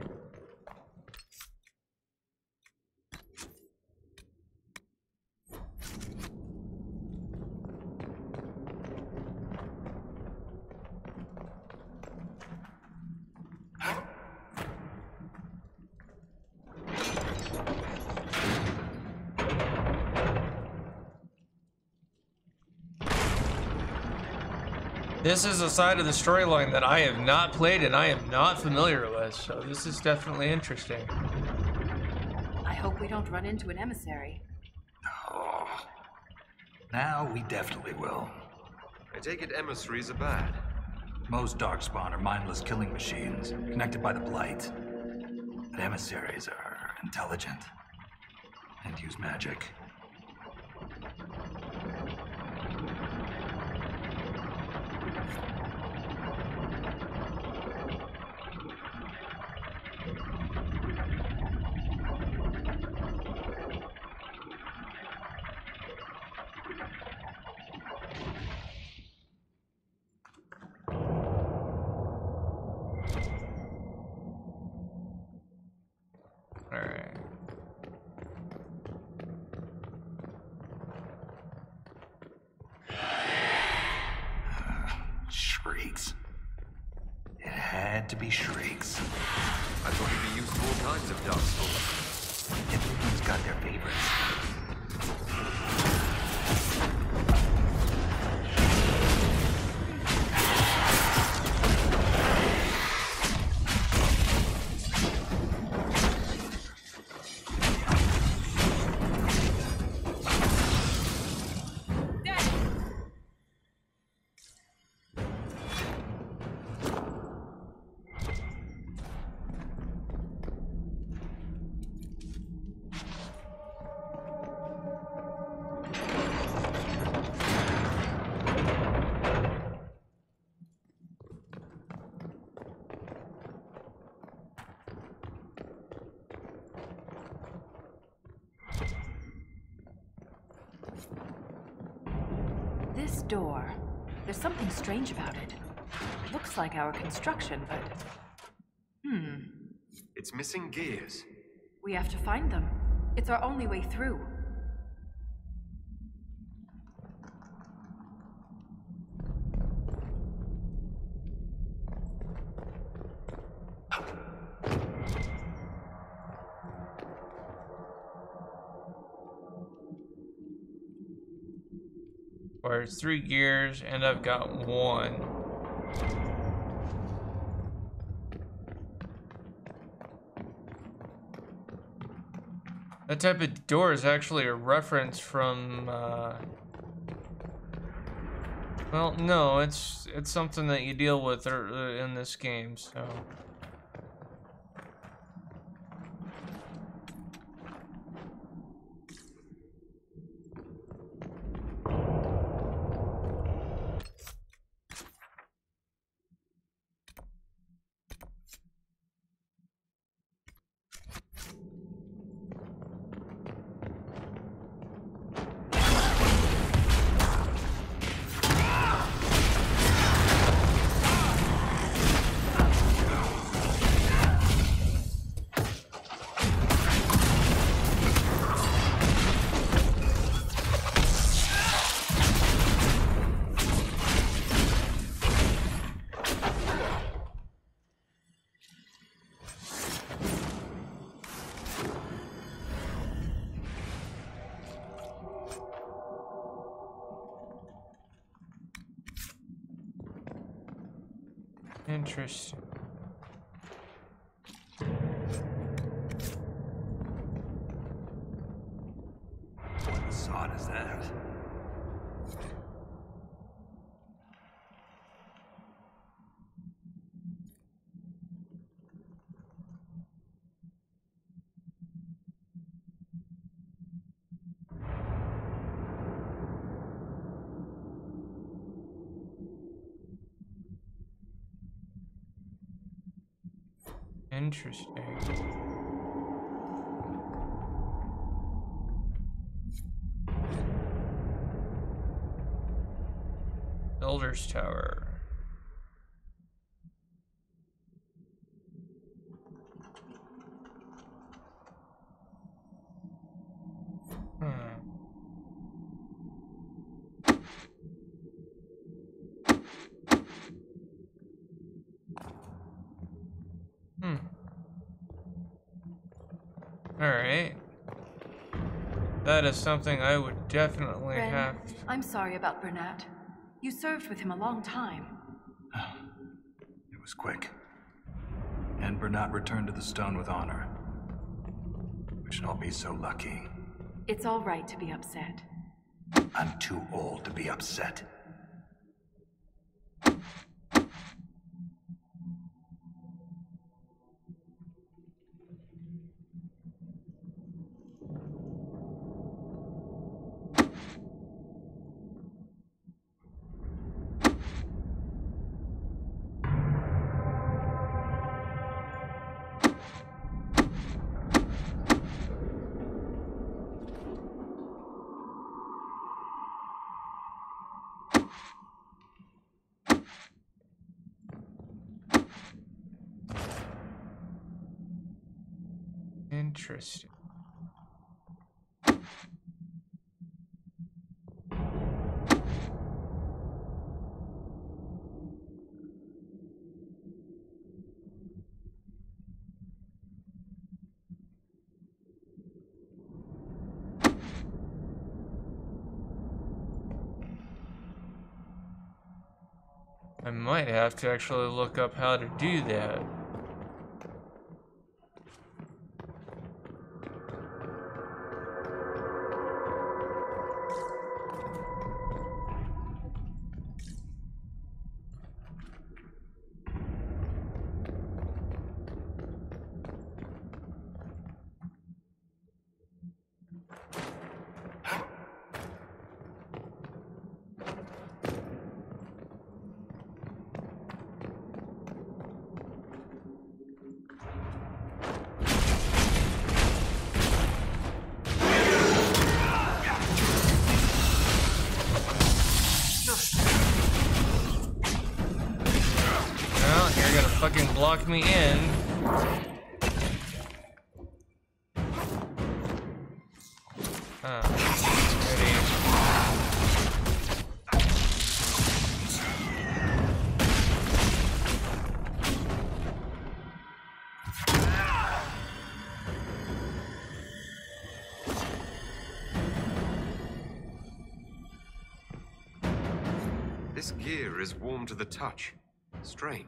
This is a side of the storyline that I have not played and I am not familiar with, so this is definitely interesting. I hope we don't run into an emissary. Oh. Now we definitely will. I take it emissaries are bad. Most Darkspawn are mindless killing machines, connected by the Blight. But emissaries are intelligent and use magic. Shrieks. It had to be shrieks. I thought you'd be used to all kinds of Darkspawn. Everyone's got their favorites. This door, there's something strange about it. Looks like our construction, but... It's missing gears. We have to find them. It's our only way through. Requires 3 gears, and I've got 1. That type of door is actually a reference from, well, no, it's something that you deal with in this game, so... Interesting. What sod is that? Interesting. Builder's Tower. Alright. That is something I would definitely Ren, have. I'm sorry about Bernat. You served with him a long time. It was quick. And Bernat returned to the stone with honor. We should all be so lucky. It's all right to be upset. I'm too old to be upset. Interesting. I might have to actually look up how to do that. Fucking block me in. Ready. This gear is warm to the touch. Strange.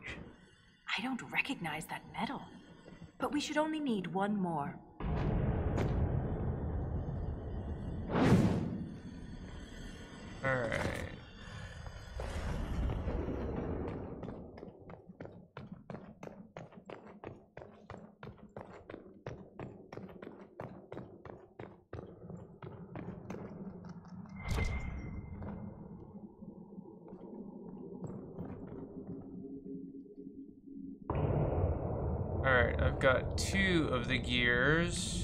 I don't recognize that metal. But we should only need one more. Alright. Alright, I've got 2 of the gears.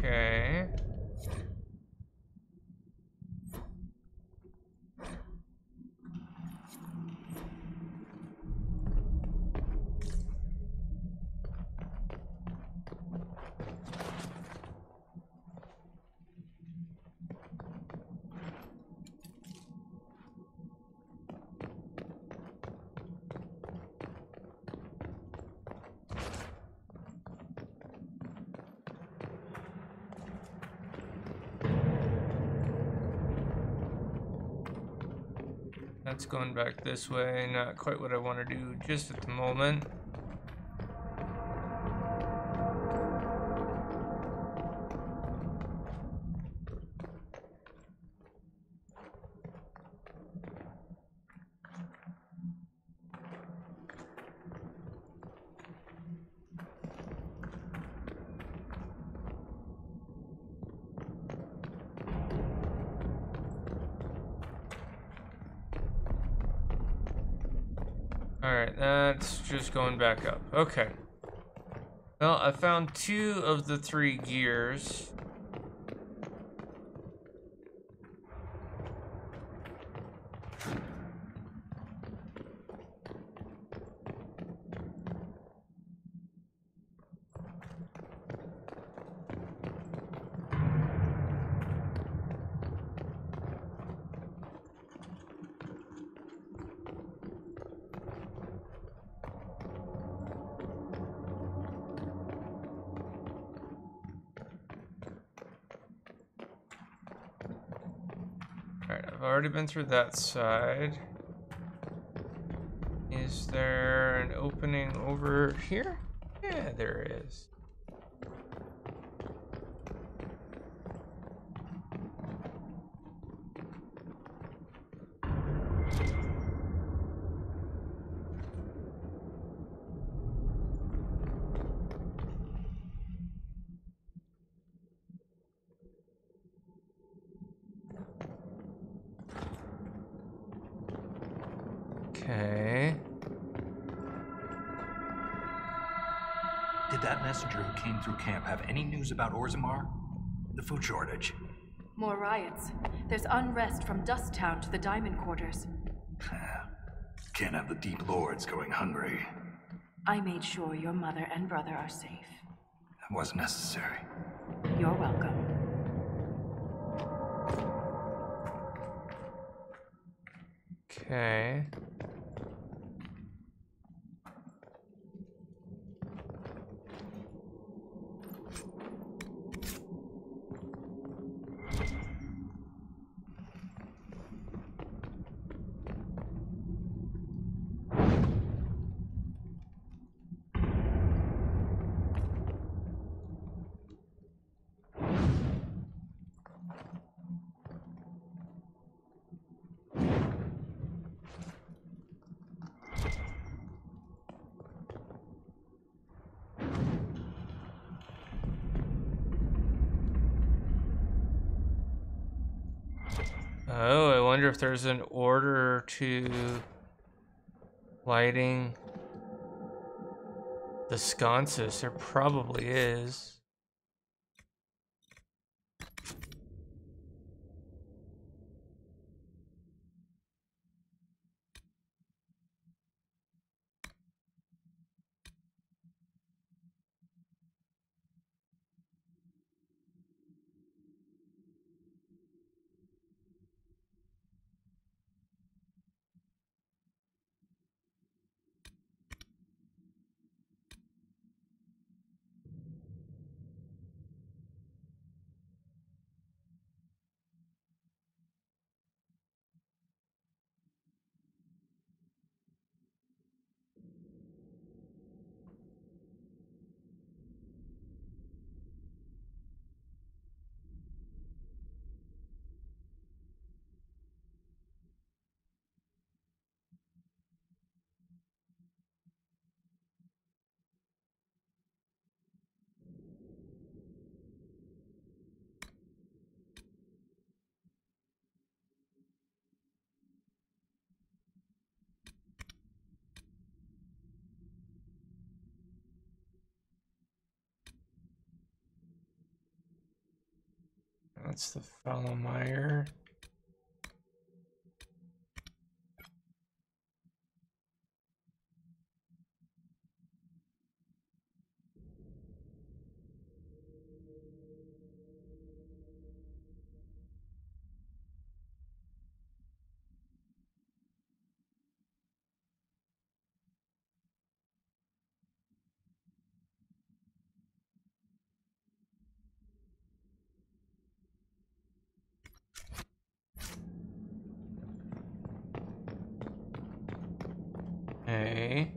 Okay. That's going back this way. Not quite what I want to do just at the moment. Alright, that's just going back up. Okay. Well, I found 2 of the 3 gears. Alright, I've already been through that side. Is there an opening over here? Yeah, there is. Okay. Did that messenger who came through camp have any news about Orzammar? The food shortage? More riots. There's unrest from Dust Town to the Diamond Quarters. Can't have the Deep Lords going hungry. I made sure your mother and brother are safe. That wasn't necessary. You're welcome. Okay. Oh, I wonder if there's an order to lighting the sconces. There probably is. That's the Fallowmire. Okay.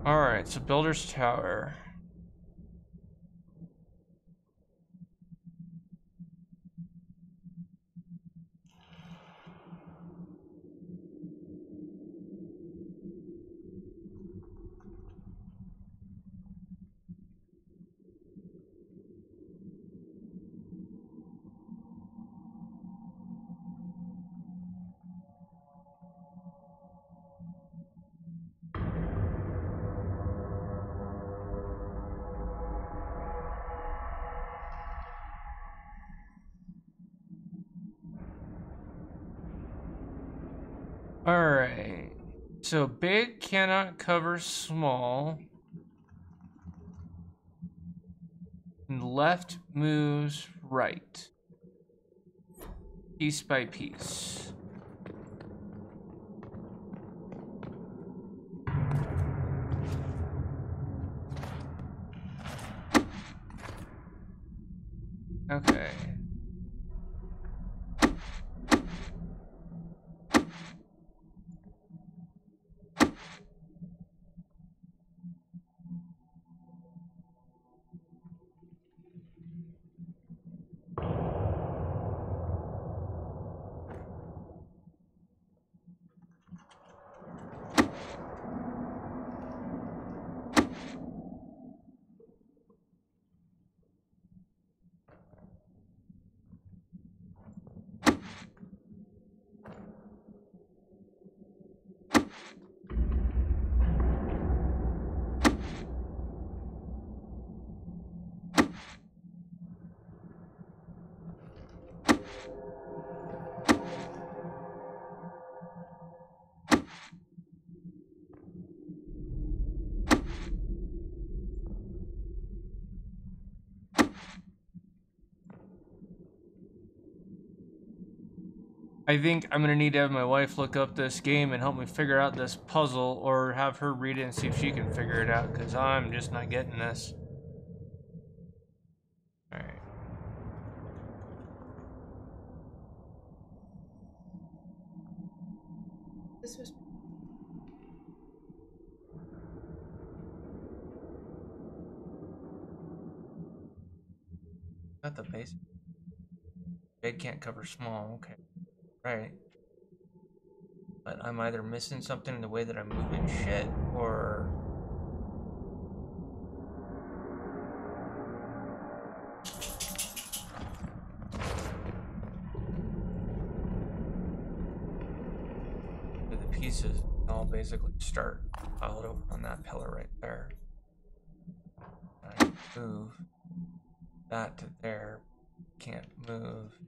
Alright, so Builder's Tower. Alright, so big cannot cover small. And left moves right. Piece by piece. Okay. I think I'm gonna need to have my wife look up this game and help me figure out this puzzle, or have her read it and see if she can figure it out, because I'm just not getting this. Alright. This was... Not the base. Big can't cover small, okay. Right. But I'm either missing something in the way that I'm moving shit, or... The pieces all basically start piled over on that pillar right there. I move that to there, can't move.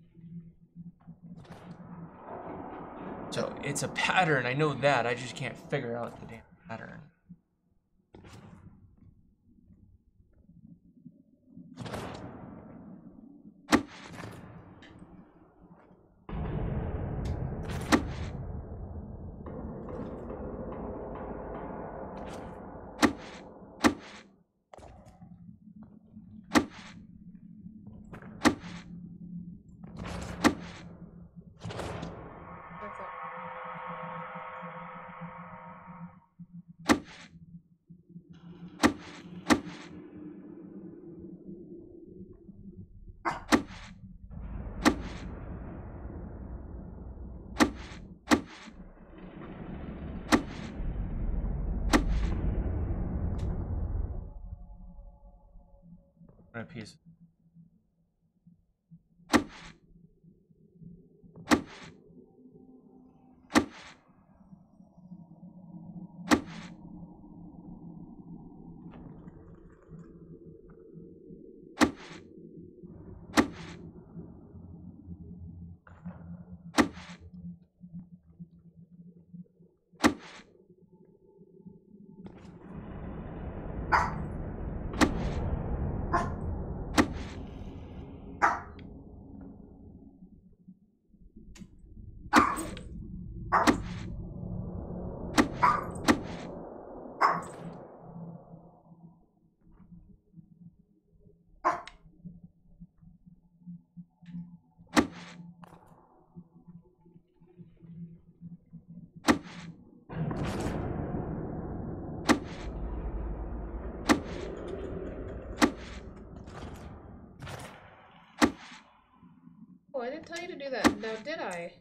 So it's a pattern, I know that, I just can't figure out the damn pattern. a piece. Oh, I didn't tell you to do that. Now, did I?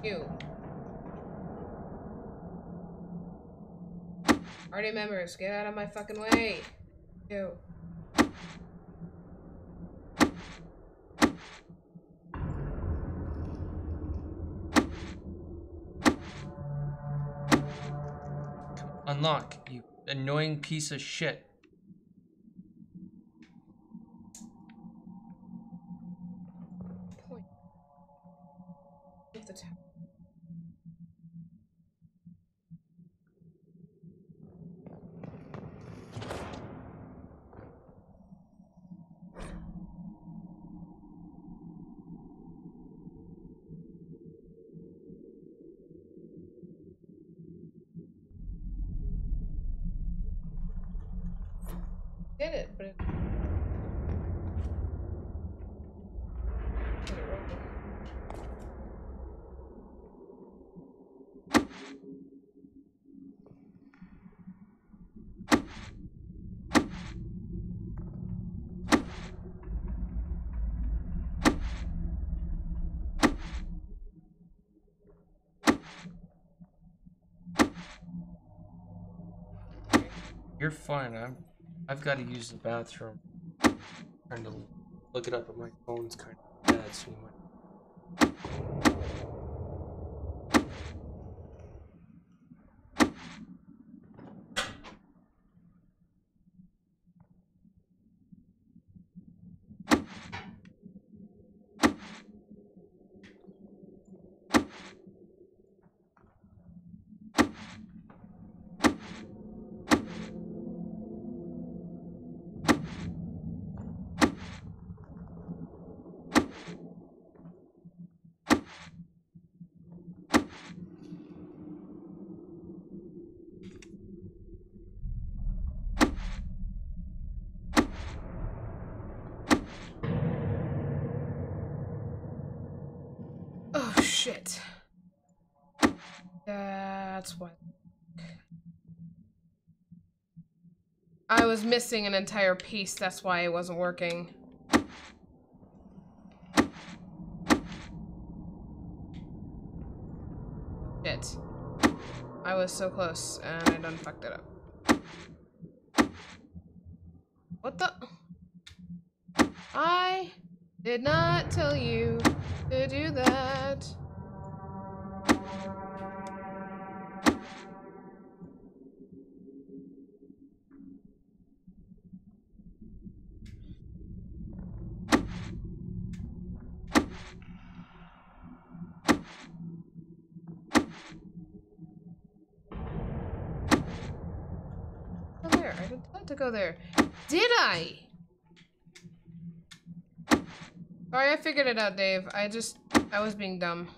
You. Party members, get out of my fucking way. You. Unlock, you annoying piece of shit. Point. Of the tower. Did it, but it... You're fine. I've got to use the bathroom. Trying to look it up, but my phone's kind of bad, so you might. Oh, shit. That's what... I was missing an entire piece, that's why it wasn't working. Shit. I was so close, and I done fucked it up. What the? I did not tell you to do that. Go there. I didn't want to go there. Did I? Sorry, I figured it out, Dave. I was being dumb.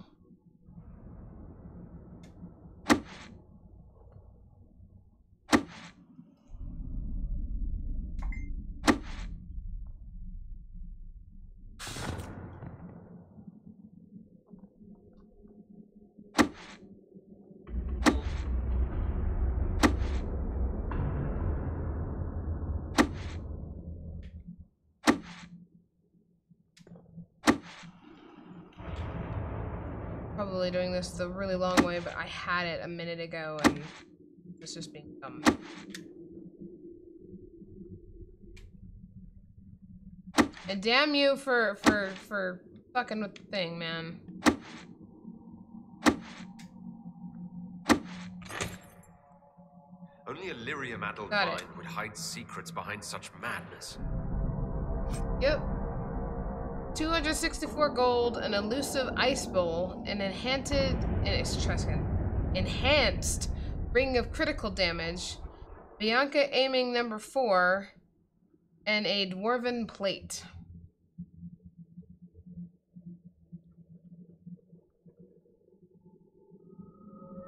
probably doing this the really long way, but I had it a minute ago and it's just being dumb. And damn you for fucking with the thing, man. Only a lyrium-addled Got mind it. would hide secrets behind such madness. Yep. 264 gold, an elusive ice bowl, an enhanced ring of critical damage, Bianca aiming number 4, and a dwarven plate.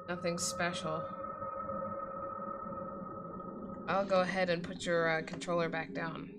Nothing special. I'll go ahead and put your controller back down.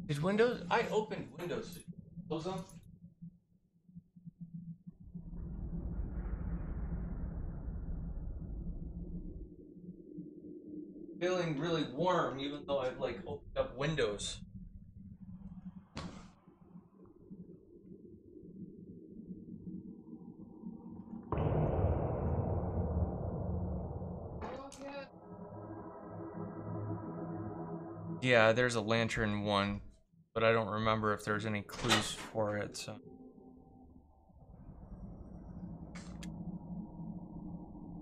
Is Windows? I opened Windows. Close them. Feeling really warm, even though I've like opened up Windows. Yeah, there's a lantern one, but I don't remember if there's any clues for it, so.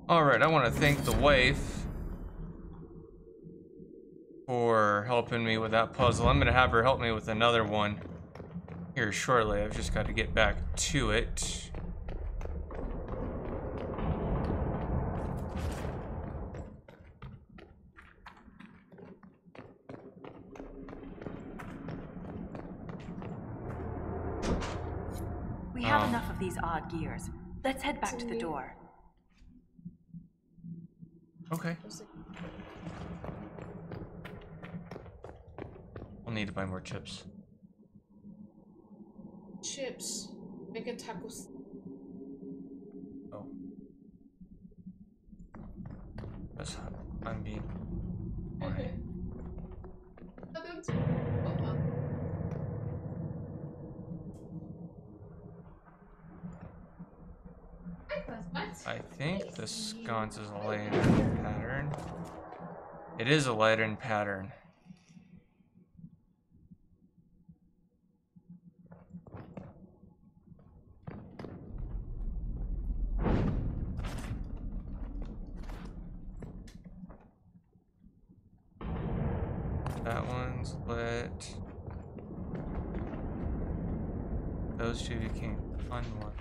Alright, I want to thank the wife for helping me with that puzzle. I'm going to have her help me with another one here shortly. I've just got to get back to it. We have enough of these odd gears. Let's head back to the door. Okay. We'll need to buy more chips. Chips. Making tacos. Oh. That's how I'm being. Alright. I think the sconce is a lantern pattern. It is a lantern pattern. That one's lit. Those two became unlit.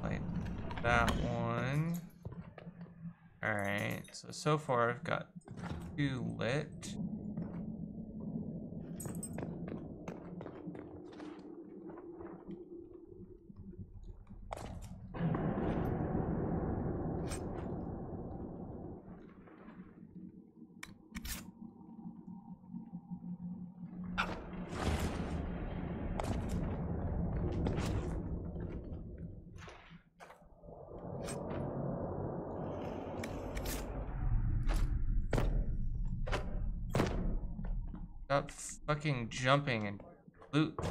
Light that one. Alright, so far I've got 2 lit. Stop fucking jumping and loot the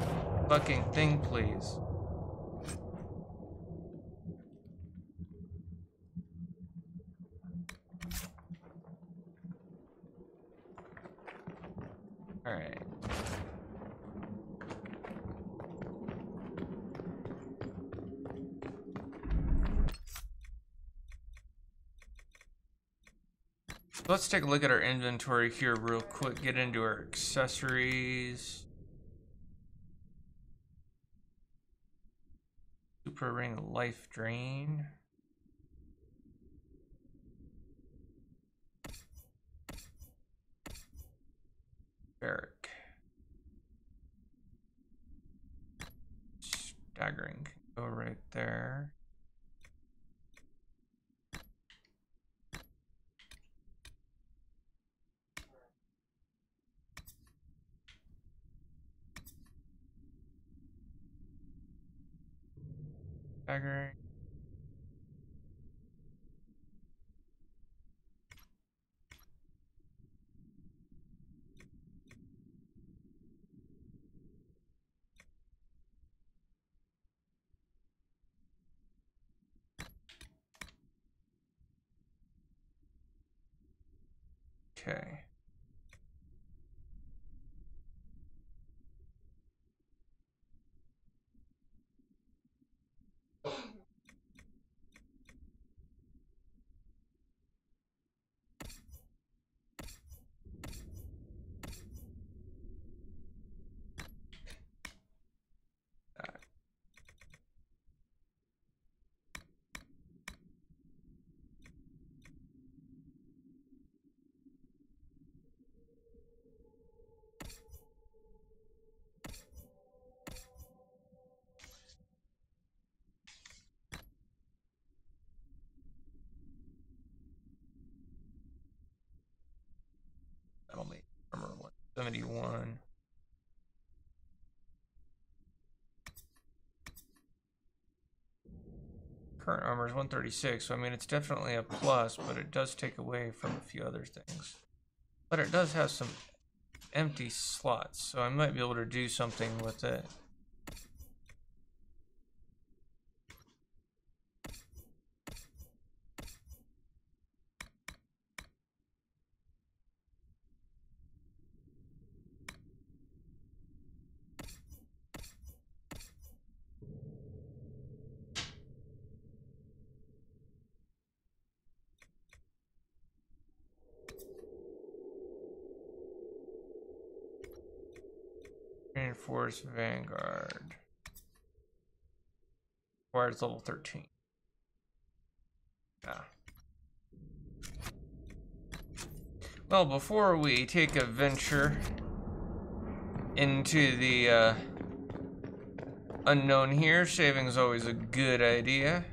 fucking thing, please. Alright. Let's take a look at our inventory here real quick. Get into our accessories. Super ring life drain. Barrack. Staggering can go right there. Staggering. Okay. That'll make armor 171. Current armor is 136, so I mean it's definitely a plus, but it does take away from a few other things. But it does have some empty slots, so I might be able to do something with it. Reinforced Vanguard. Required level 13. Yeah. Well, before we take a venture into the unknown here, saving is always a good idea.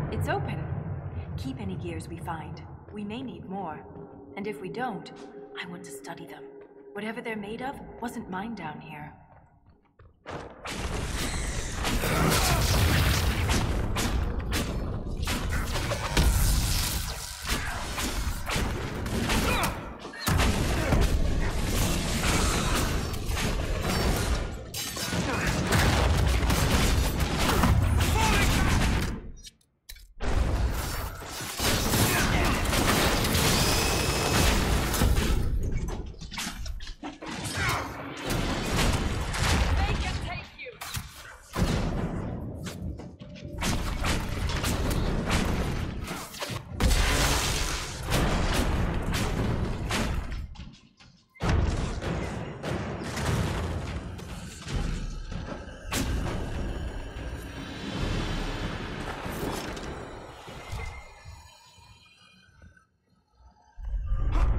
It's open. Keep any gears we find. We may need more. And if we don't, I want to study them. Whatever they're made of wasn't mine down here.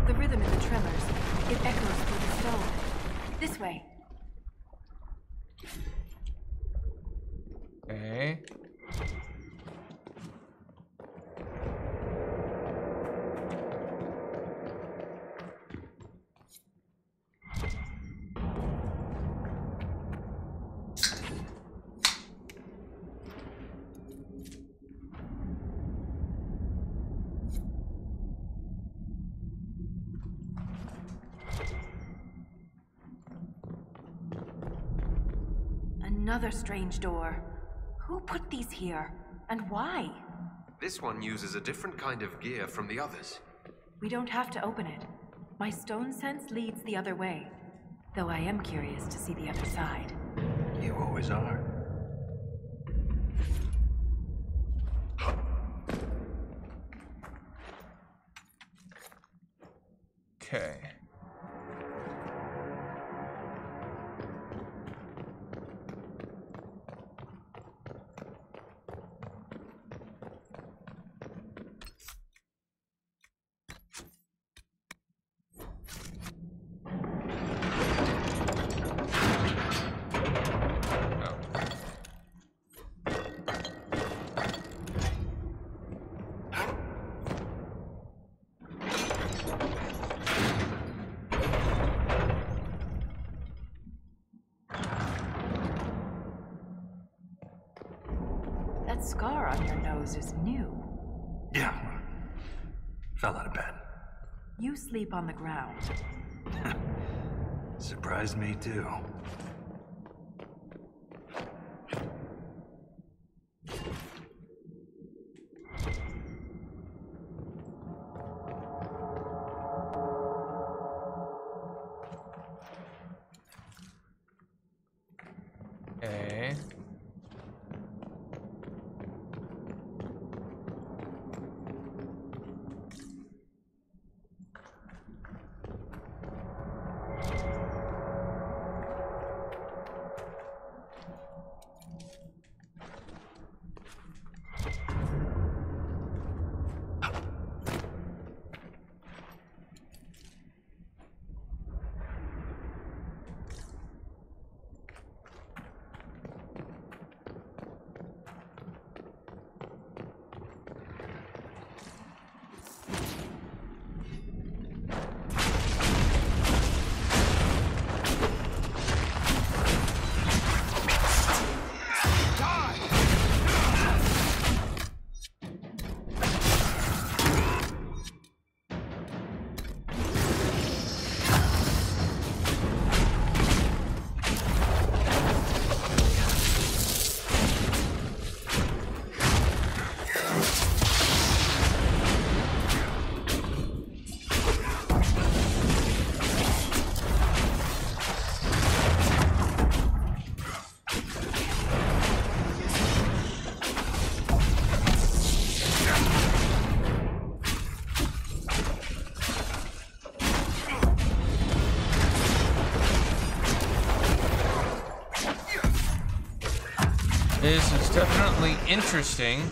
The rhythm in the tremors, it echoes through the stone. This way. Okay. Another strange door. Who put these here? And why? This one uses a different kind of gear from the others. We don't have to open it. My stone sense leads the other way, though I am curious to see the other side. You always are. Okay. That scar on your nose is new. Yeah. Fell out of bed. You sleep on the ground. Surprised me too. Okay. This is definitely interesting.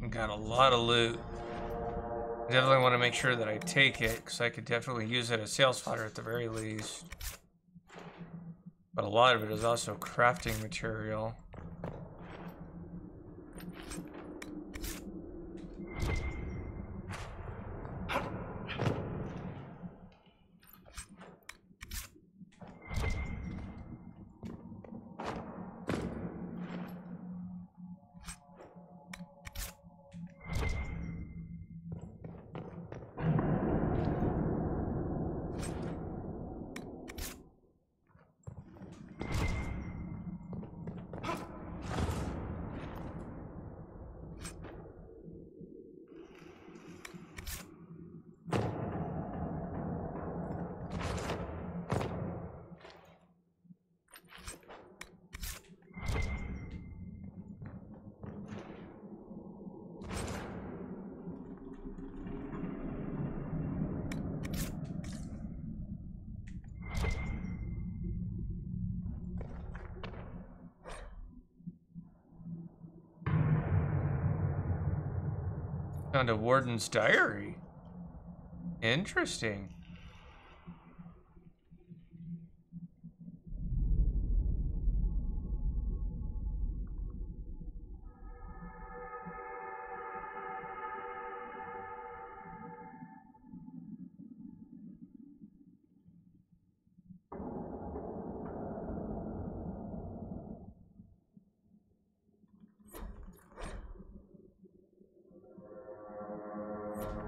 Got a lot of loot. Definitely want to make sure that I take it, because I could definitely use it as sales fodder at the very least. But a lot of it is also crafting material. Found a warden's diary. Interesting.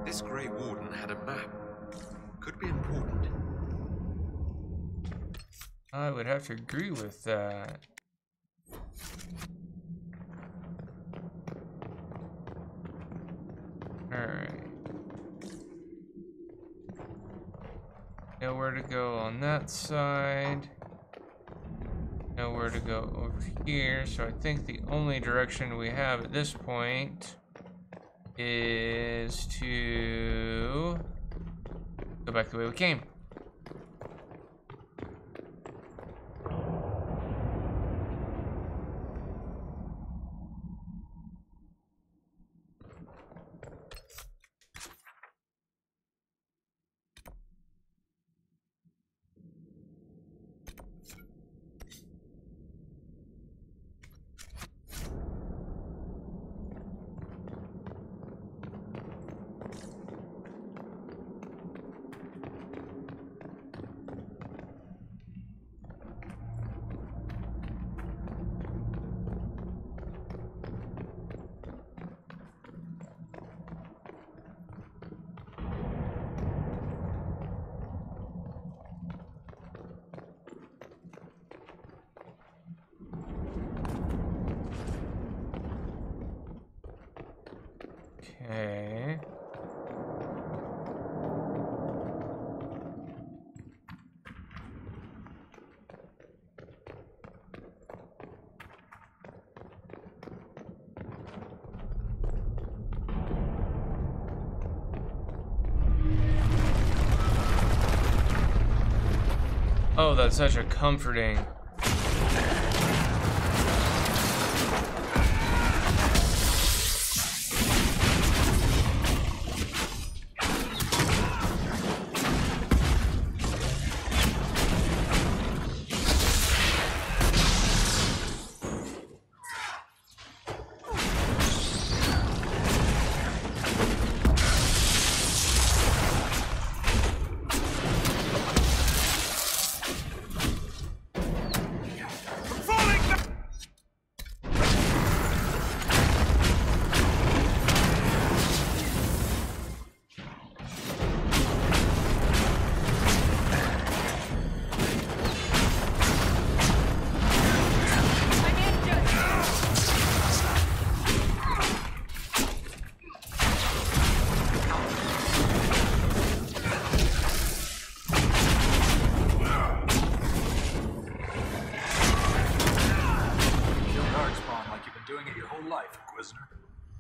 This Grey Warden had a map. Could be important. I would have to agree with that. Alright. Nowhere to go on that side. Nowhere to go over here. So I think the only direction we have at this point is to go back the way we came. Okay. Oh, that's such a comforting.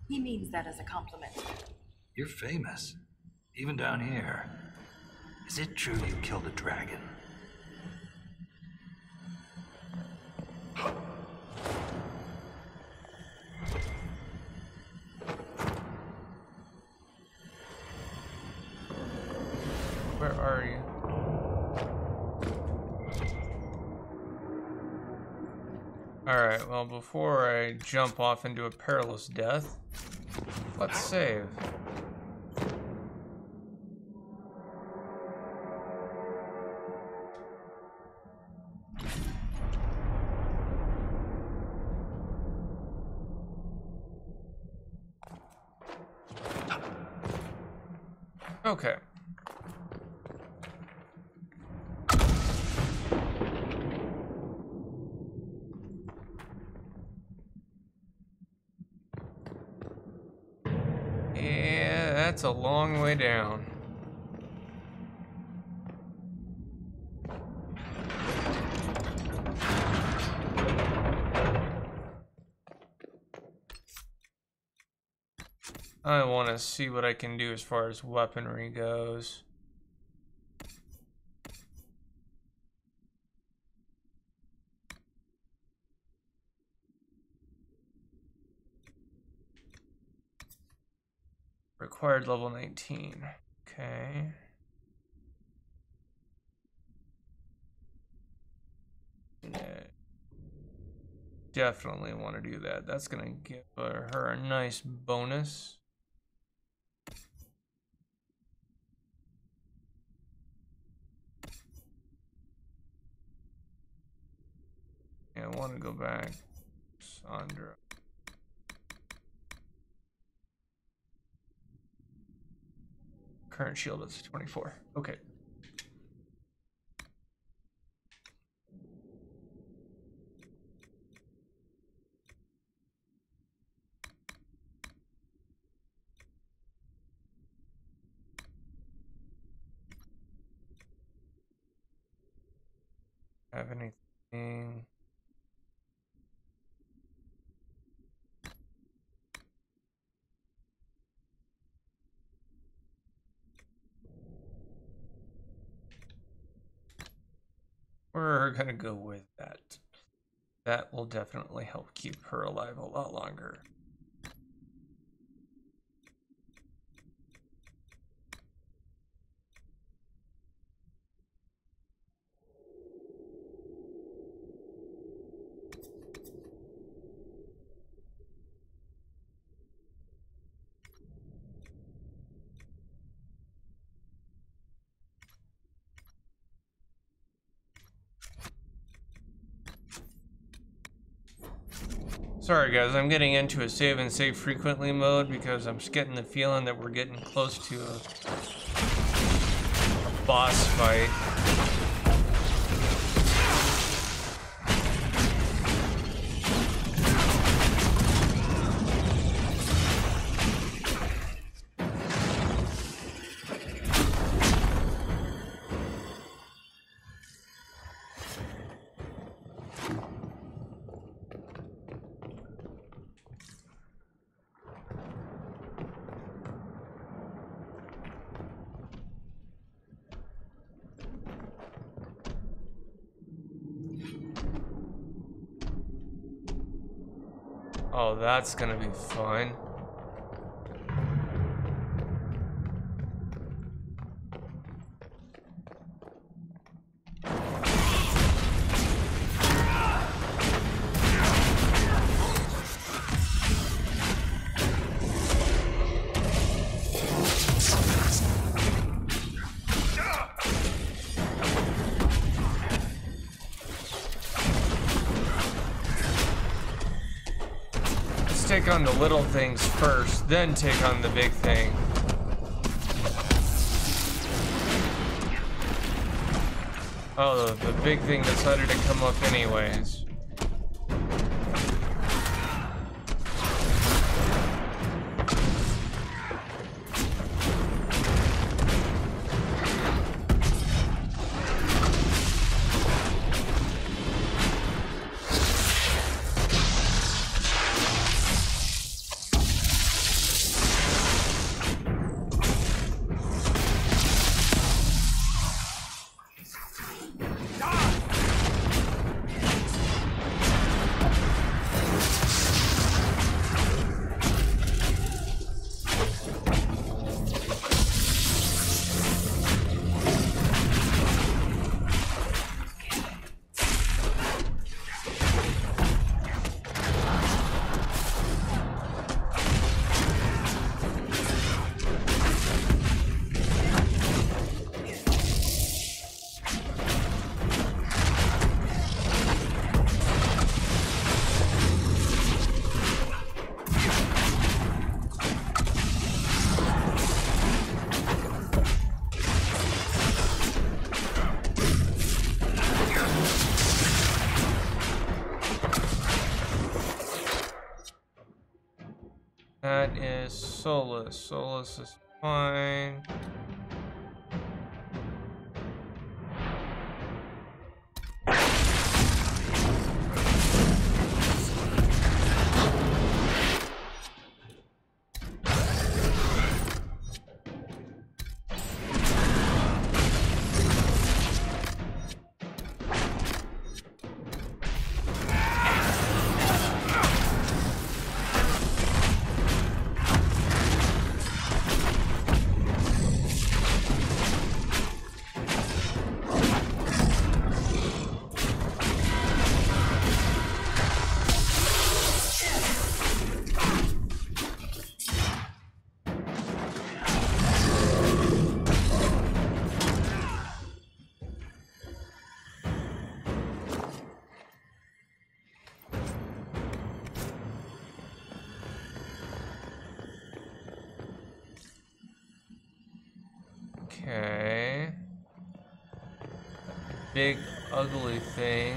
He means that as a compliment. You're famous. Even down here. Is it true you killed a dragon? Where are you? Alright, well, before I jump off into a perilous death, let's save. Okay. Yeah, that's a long way down. I want to see what I can do as far as weaponry goes. Required level 19. Okay. Yeah. Definitely want to do that. That's going to give her a nice bonus. Yeah, I want to go back. Sandra. Current shield is 24. Okay. Have anything? We're gonna go with that. That will definitely help keep her alive a lot longer. Sorry guys, I'm getting into a save and save frequently mode because I'm just getting the feeling that we're getting close to a boss fight. Oh, that's gonna be fun. Take on the little things first, then take on the big thing. Oh, the big thing decided to come up anyways. That is Solus. Solus is fine. big ugly thing.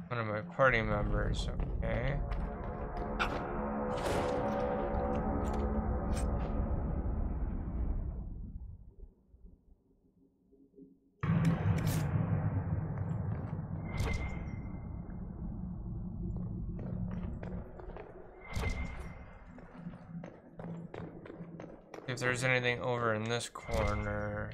One of my party members, okay. If there's anything over in this corner.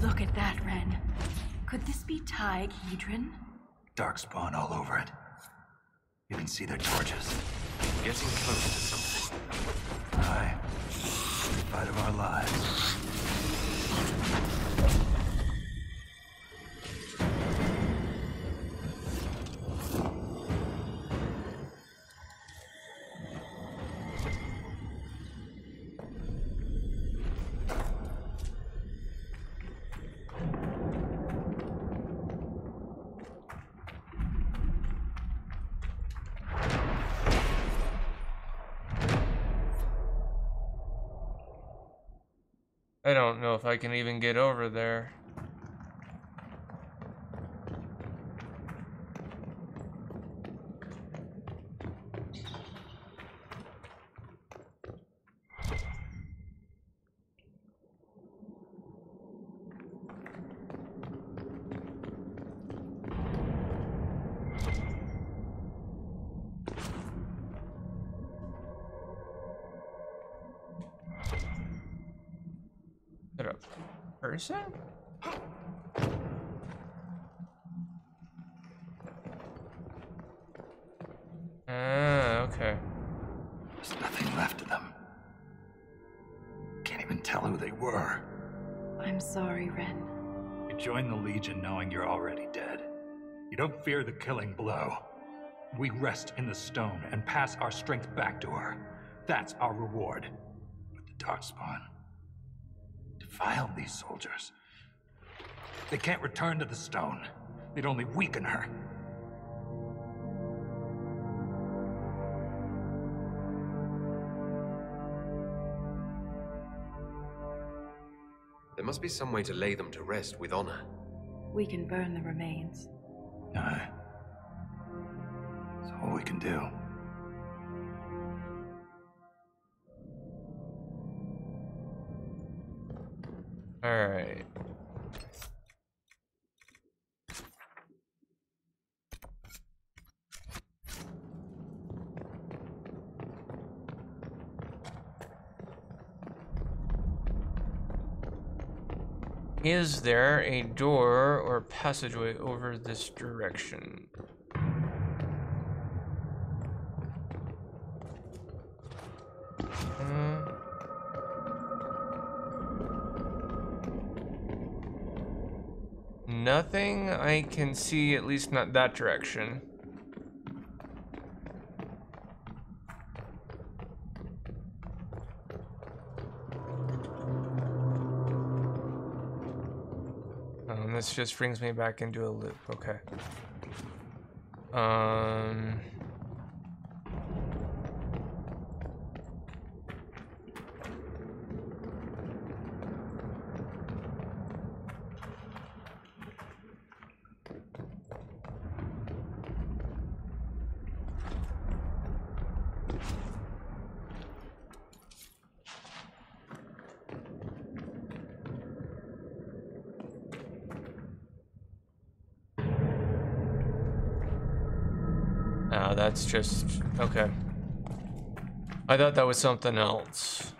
Look at that, Ren. Could this be Tig Hedron? Darkspawn all over it. You can see their torches. Getting close to something. Aye. Fight of our lives. I don't know if I can even get over there. Is it a person? Ah, okay. There's nothing left of them. Can't even tell who they were. I'm sorry, Ren. You join the Legion knowing you're already dead. You don't fear the killing blow. We rest in the stone and pass our strength back to her. That's our reward. But the Darkspawn defiled these soldiers. They can't return to the stone. They'd only weaken her. There must be some way to lay them to rest with honor. We can burn the remains. Aye. That's all we can do. All right. Is there a door or passageway over this direction? Nothing I can see, at least not that direction. This just brings me back into a loop. Okay. That's just okay. I thought that was something else.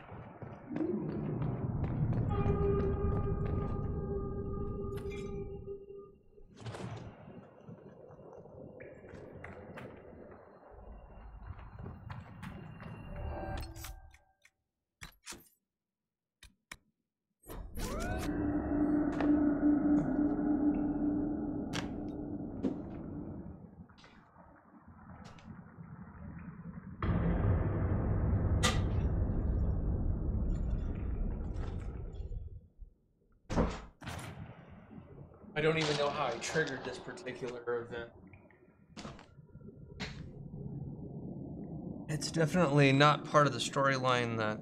I don't even know how I triggered this particular event. It's definitely not part of the storyline that...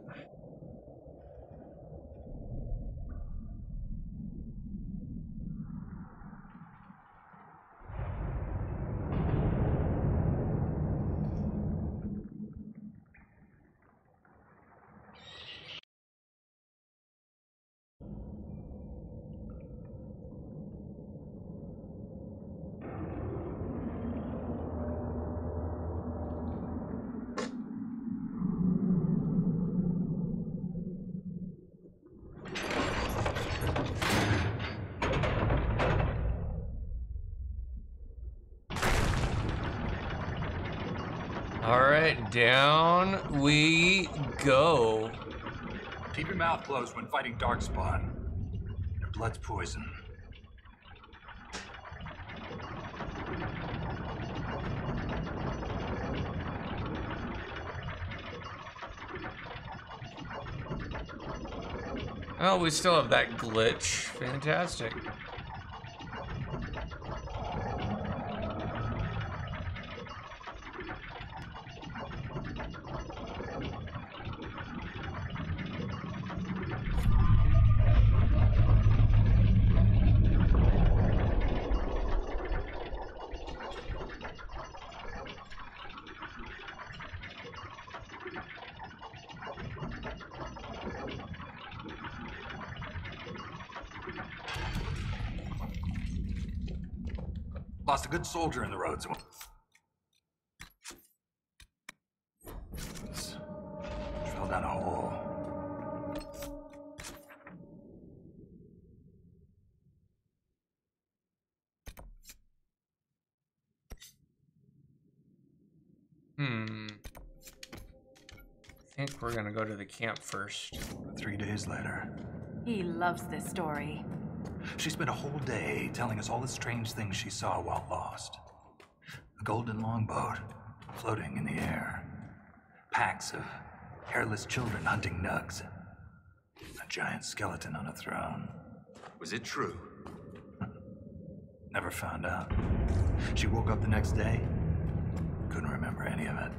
Alright, down we go. Keep your mouth closed when fighting Darkspawn. Your blood's poison. Oh, we still have that glitch. Fantastic. Lost a good soldier in the roads. Fell down a hole. I think we're gonna go to the camp first. 3 days later. He loves this story. She spent a whole day telling us all the strange things she saw while lost. A golden longboat floating in the air. Packs of hairless children hunting nugs. A giant skeleton on a throne. Was it true? Never found out. She woke up the next day, couldn't remember any of it.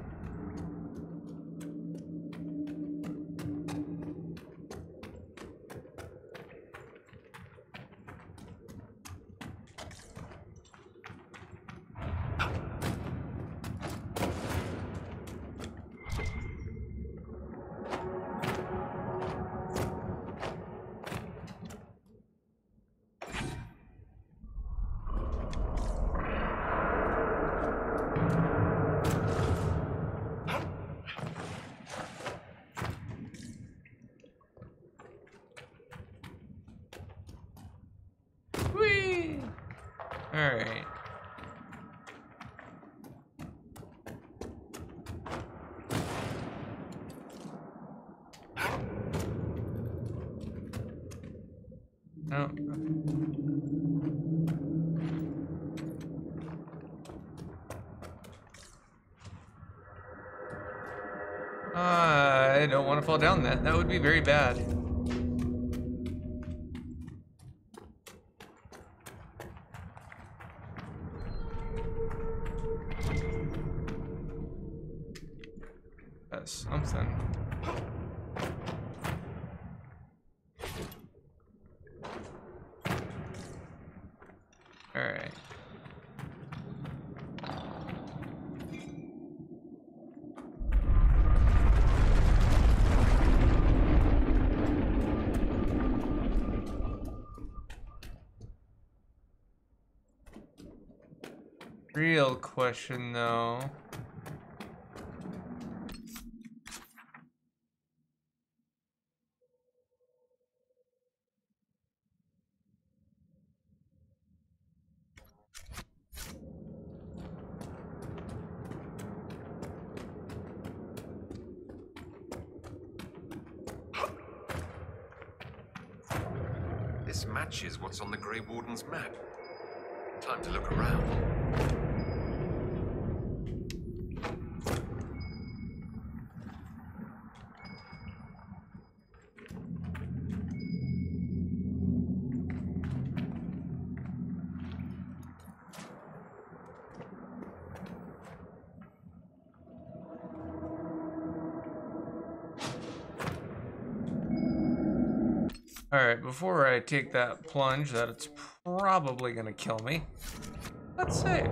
Alright. No. I don't want to fall down that. That would be very bad. That's something. All right. Real question though. This matches what's on the Grey Warden's map. Time to look around. Alright, before I take that plunge that it's probably gonna kill me, let's save.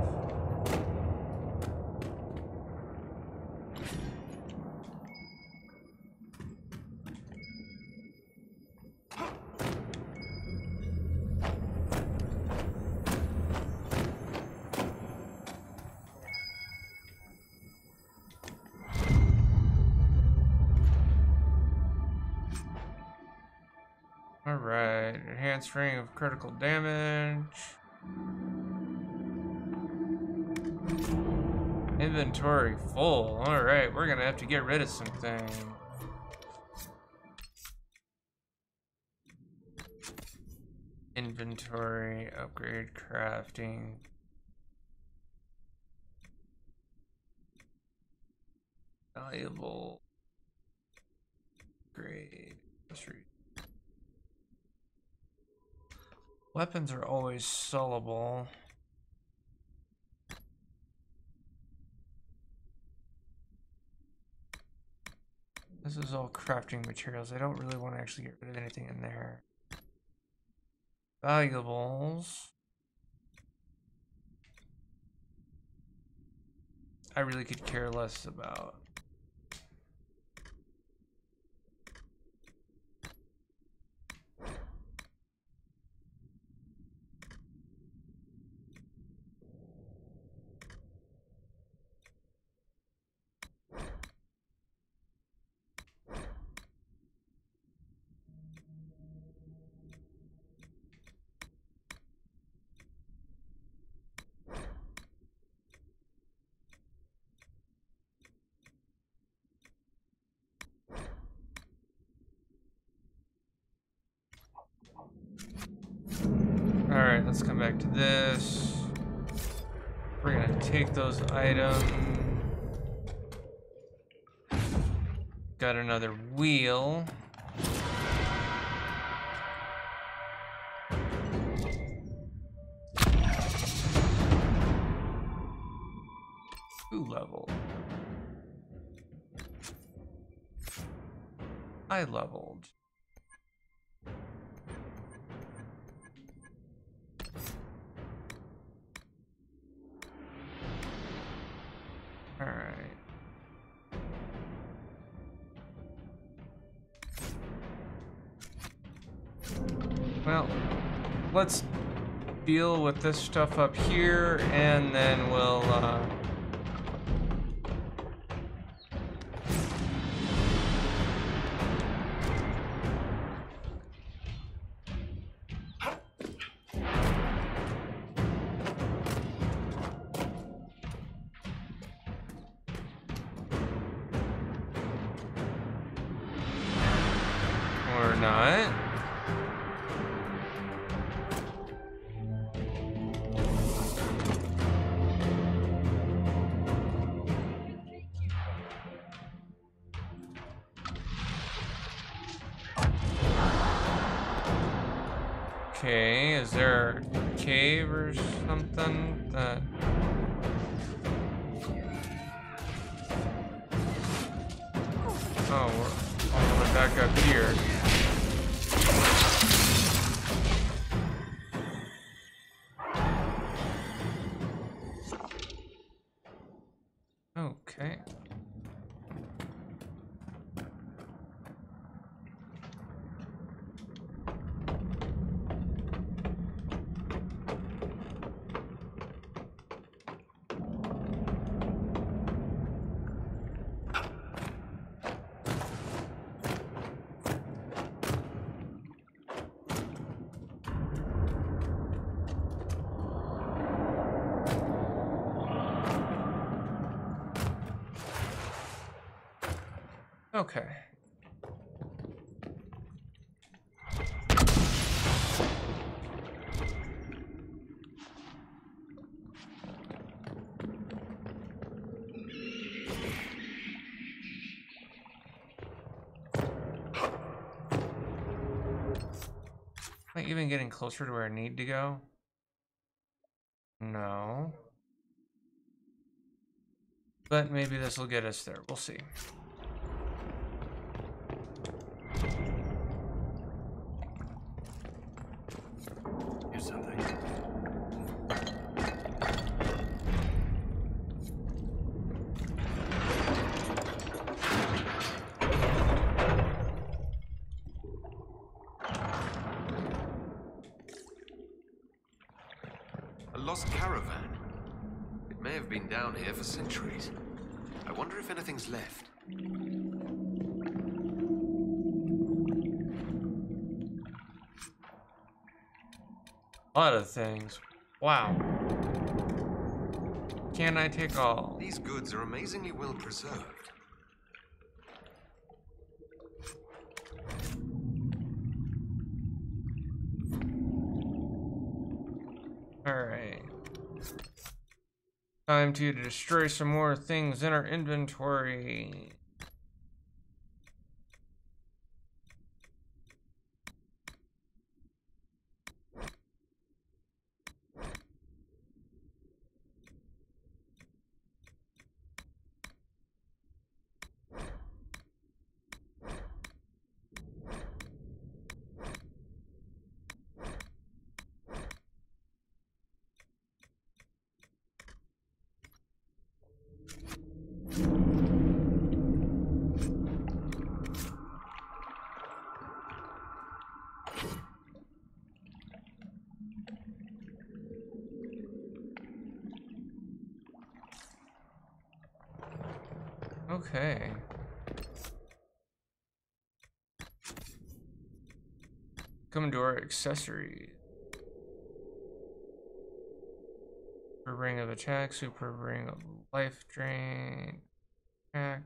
Alright, enhanced ring of critical damage. Inventory full. Alright, we're gonna have to get rid of some things. Inventory, upgrade, crafting. Valuable. Grade. Weapons are always sellable. This is all crafting materials. I don't really want to actually get rid of anything in there. Valuables. I really could care less about. Alright, let's come back to this. We're gonna take those items. Got another wheel. Who level? I leveled. Alright. Well, let's deal with this stuff up here, and then we'll, or not. Okay, is there a cave or something that... Oh, we're all the way back up here. Okay. Okay. Am I even getting closer to where I need to go? No. But maybe this will get us there. We'll see. lost caravan. It may have been down here for centuries. I wonder if anything's left. A lot of things. Wow. Can I take all? These goods are amazingly well preserved. Alright. Time to destroy some more things in our inventory. Okay. Coming to our accessories. Super ring of attack, super ring of life drain, attack,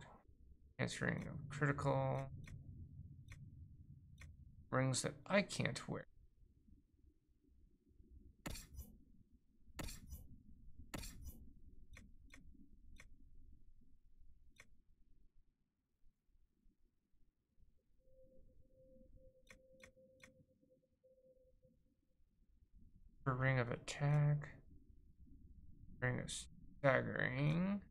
answering of critical. Rings that I can't wear. Ring of attack, ring of staggering,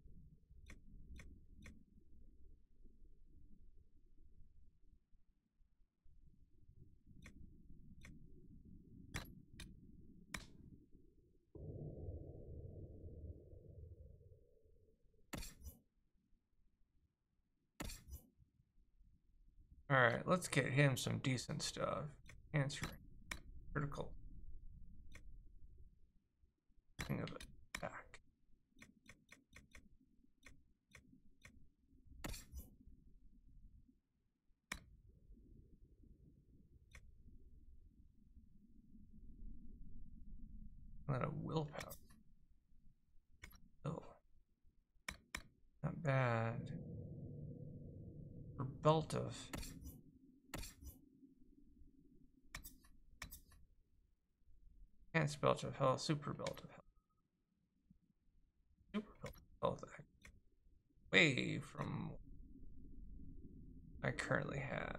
all right, let's get him some decent stuff. Answering critical. Ring of attack. A lot of willpower. Oh, not bad. For belt of. Enhanced belt of health, super belt of health. Super belt of health. Way from what I currently have.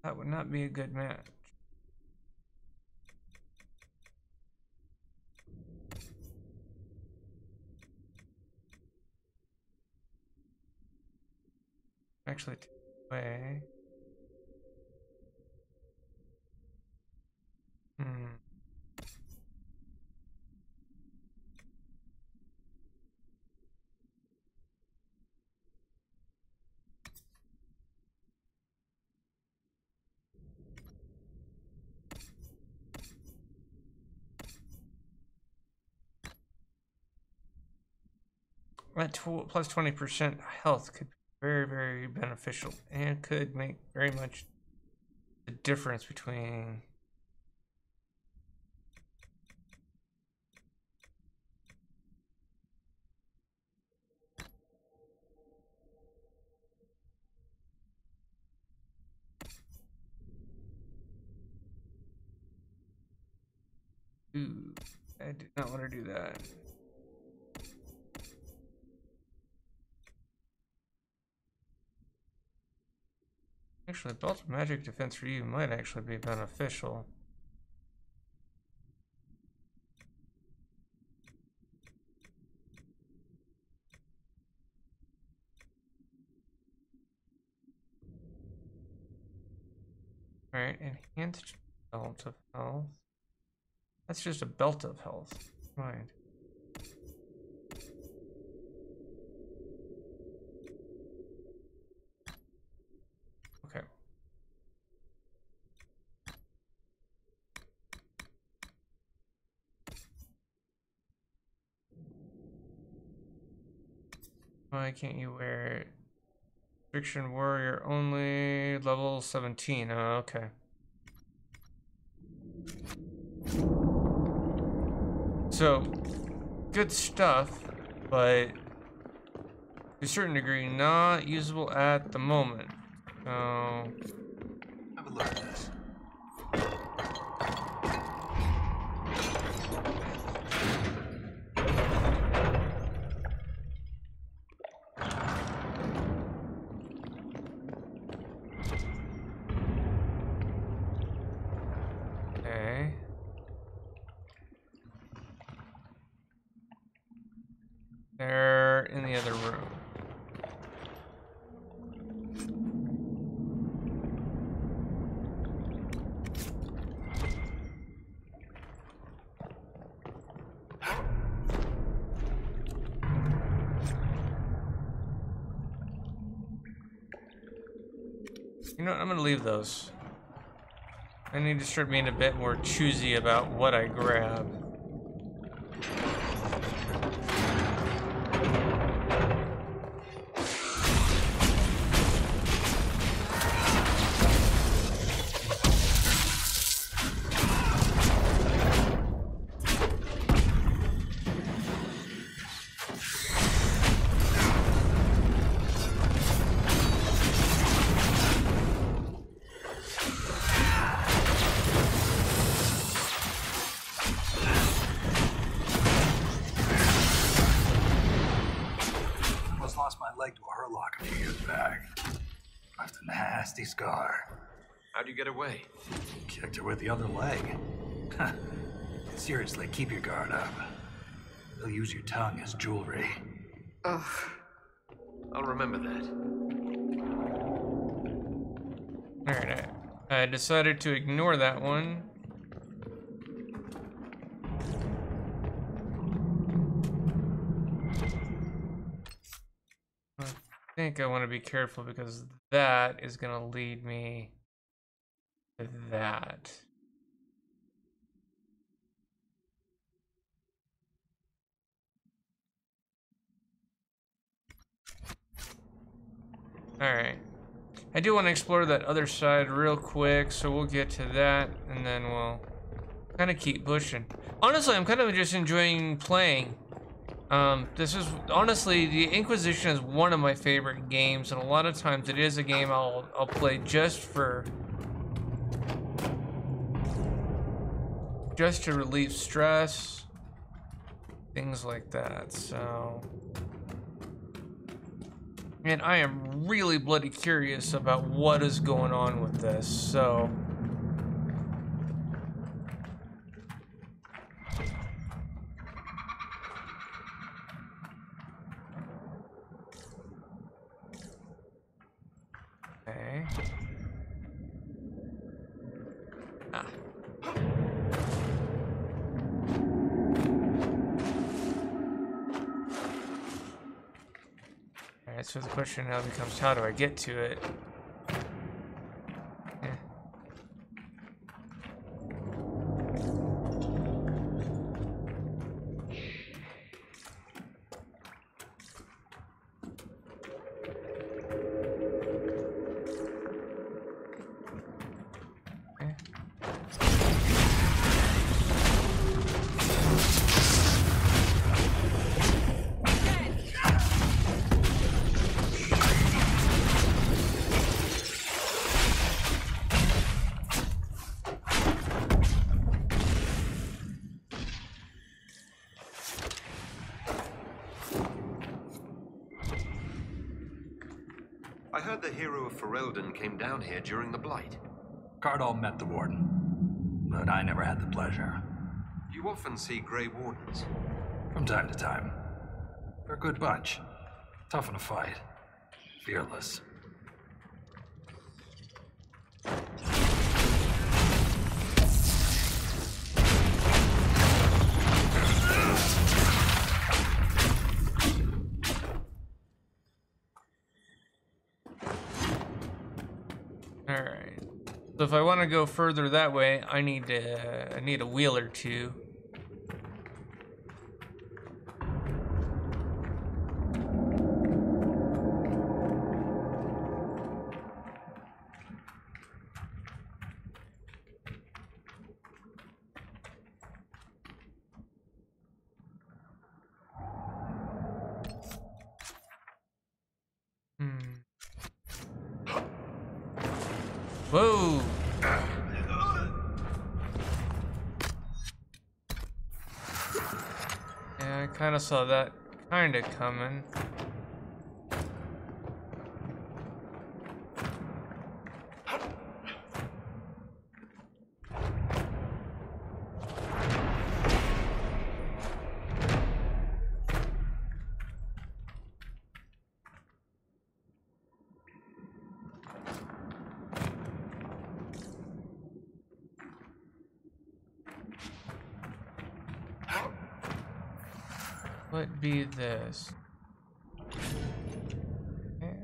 That would not be a good match. Actually, take away. That plus 20% health could be very, very beneficial and could make very much the difference between ooh, I did not want to do that. Actually, belt of magic defense for you might actually be beneficial. Alright, enhanced belt of health. That's just a belt of health. Right. Okay. Why can't you wear it? Restriction warrior only, level 17. Oh, okay. So, good stuff, but to a certain degree, not usable at the moment. So, have a look at this. Okay. They're in the other room. You know what? I'm gonna leave those. I need to start being a bit more choosy about what I grab. Scar. How'd you get away? Kicked her with the other leg. Seriously, keep your guard up. They'll use your tongue as jewelry. Ugh. I'll remember that. Alright, I decided to ignore that one. I think I want to be careful because that is going to lead me to that. Alright. I do want to explore that other side real quick, so we'll get to that, and then we'll kind of keep pushing. Honestly, I'm kind of just enjoying playing. This is, honestly, the Inquisition is one of my favorite games, and a lot of times it is a game I'll play just to relieve stress, things like that, so. And I am really bloody curious about what is going on with this, so. Okay. Ah. Alright, so the question now becomes, how do I get to it? I heard the hero of Ferelden came down here during the Blight. Cardall met the Warden, but I never had the pleasure. You often see Grey Wardens? From time to time. They're a good bunch. Tough in a fight. Fearless. Alright. So if I want to go further that way, I need a wheel or two. Whoa! Yeah, I kind of saw that kind of coming. What be this? Okay.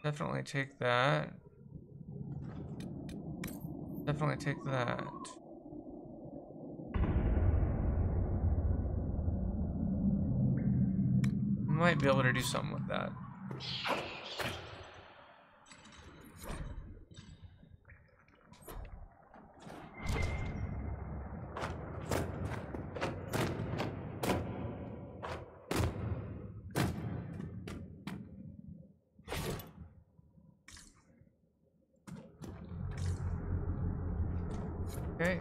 Definitely take that. Definitely take that. Might be able to do something with that. Okay.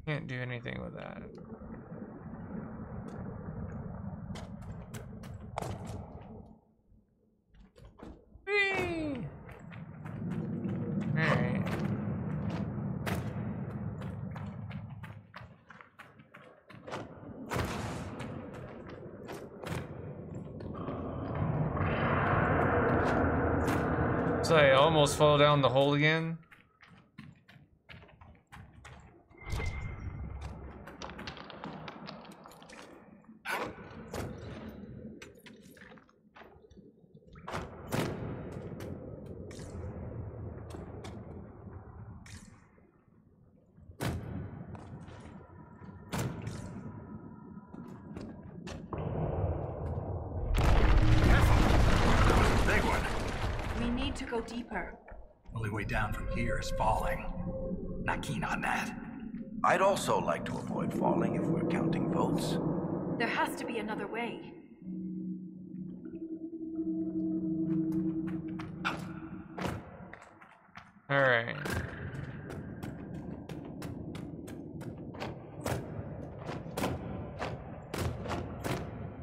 Can't do anything with that. Whee! Alright. So I almost fall down the hole again. To go deeper. Only way down from here is falling. Not keen on that. I'd also like to avoid falling if we're counting votes. There has to be another way. All right.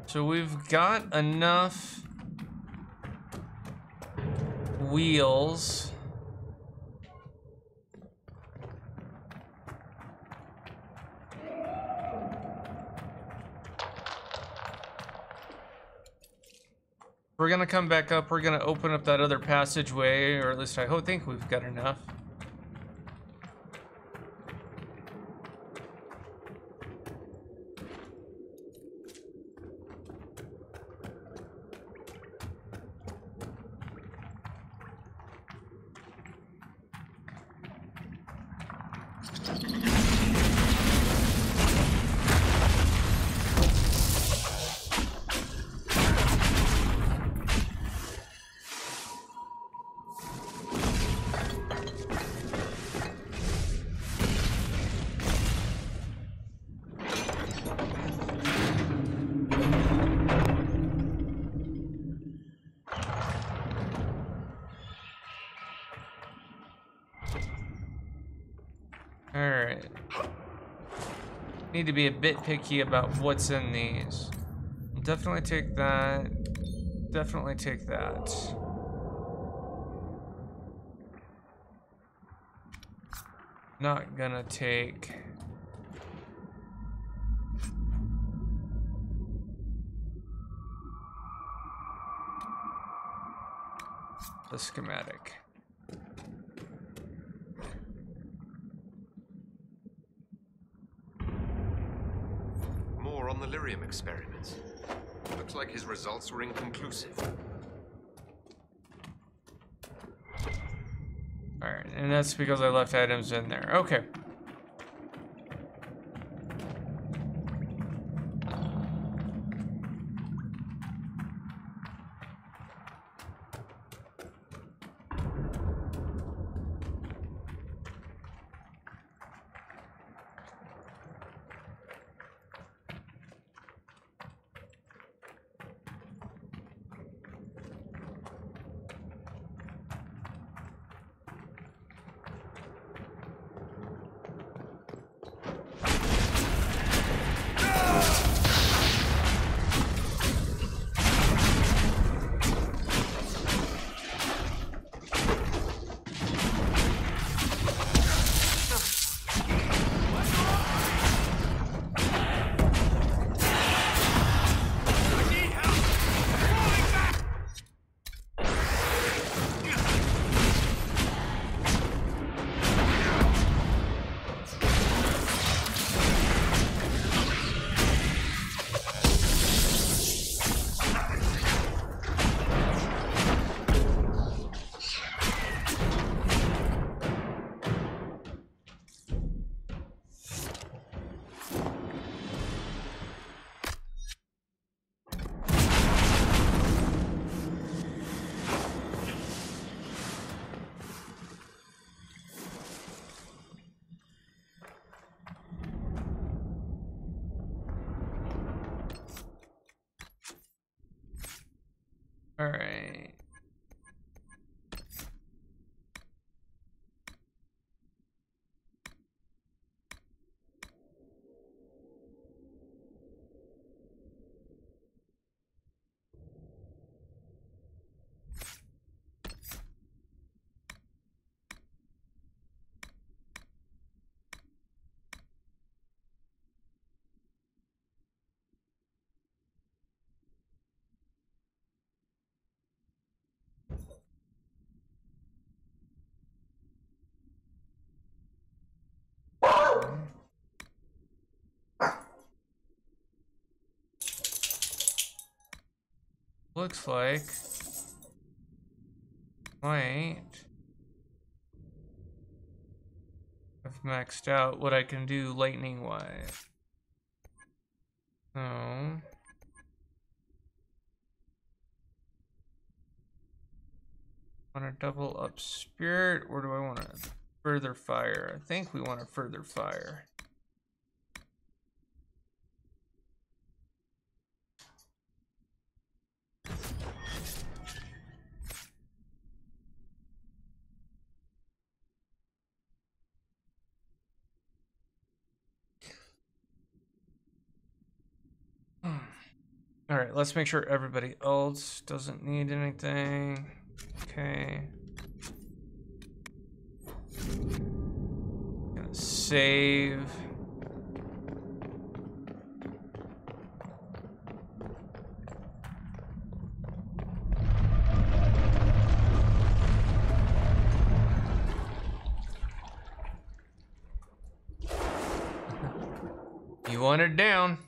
So we've got enough wheels. We're gonna come back up. We're gonna open up that other passageway, or at least I think we've got enough. Alright. Need to be a bit picky about what's in these. Definitely take that. Definitely take that. Not gonna take... the schematic. More on the lyrium experiments. Looks like his results were inconclusive. Alright, and that's because I left items in there. Okay. All right. Looks like might have maxed out what I can do lightning wise. So want to double up spirit, or do I want to further fire? I think we want to further fire. All right, let's make sure everybody else doesn't need anything. Okay. Gonna save. You want it down.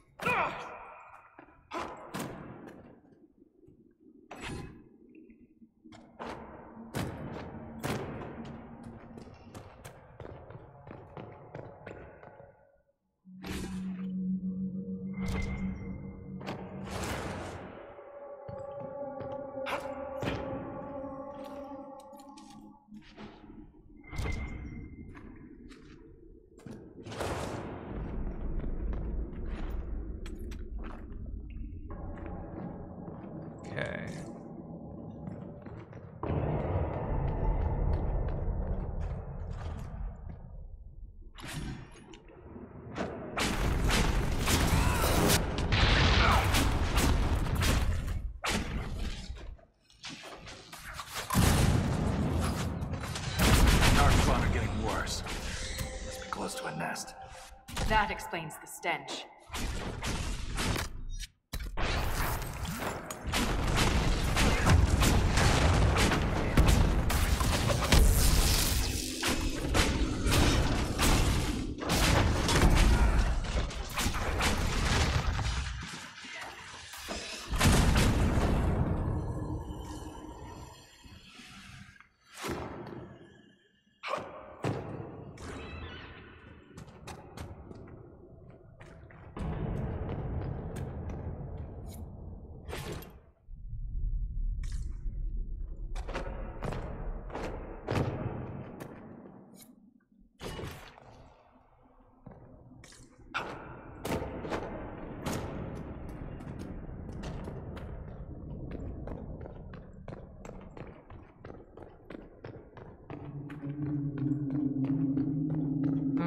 That explains the stench.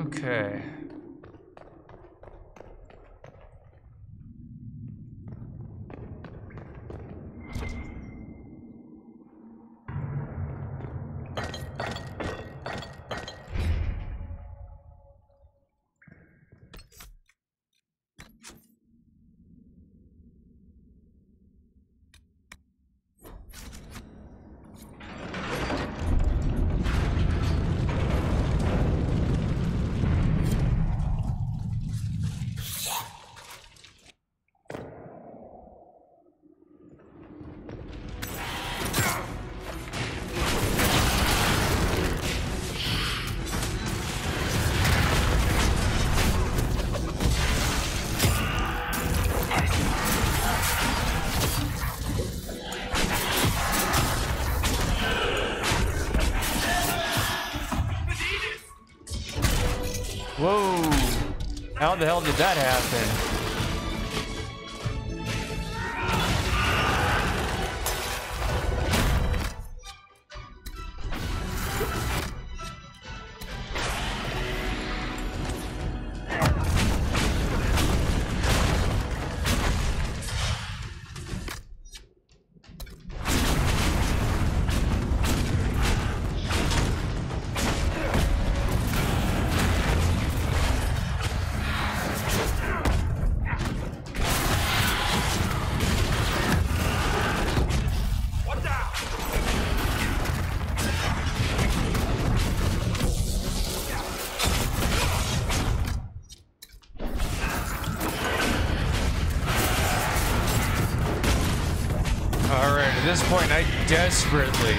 Okay. Whoa! How the hell did that happen? this point, I desperately...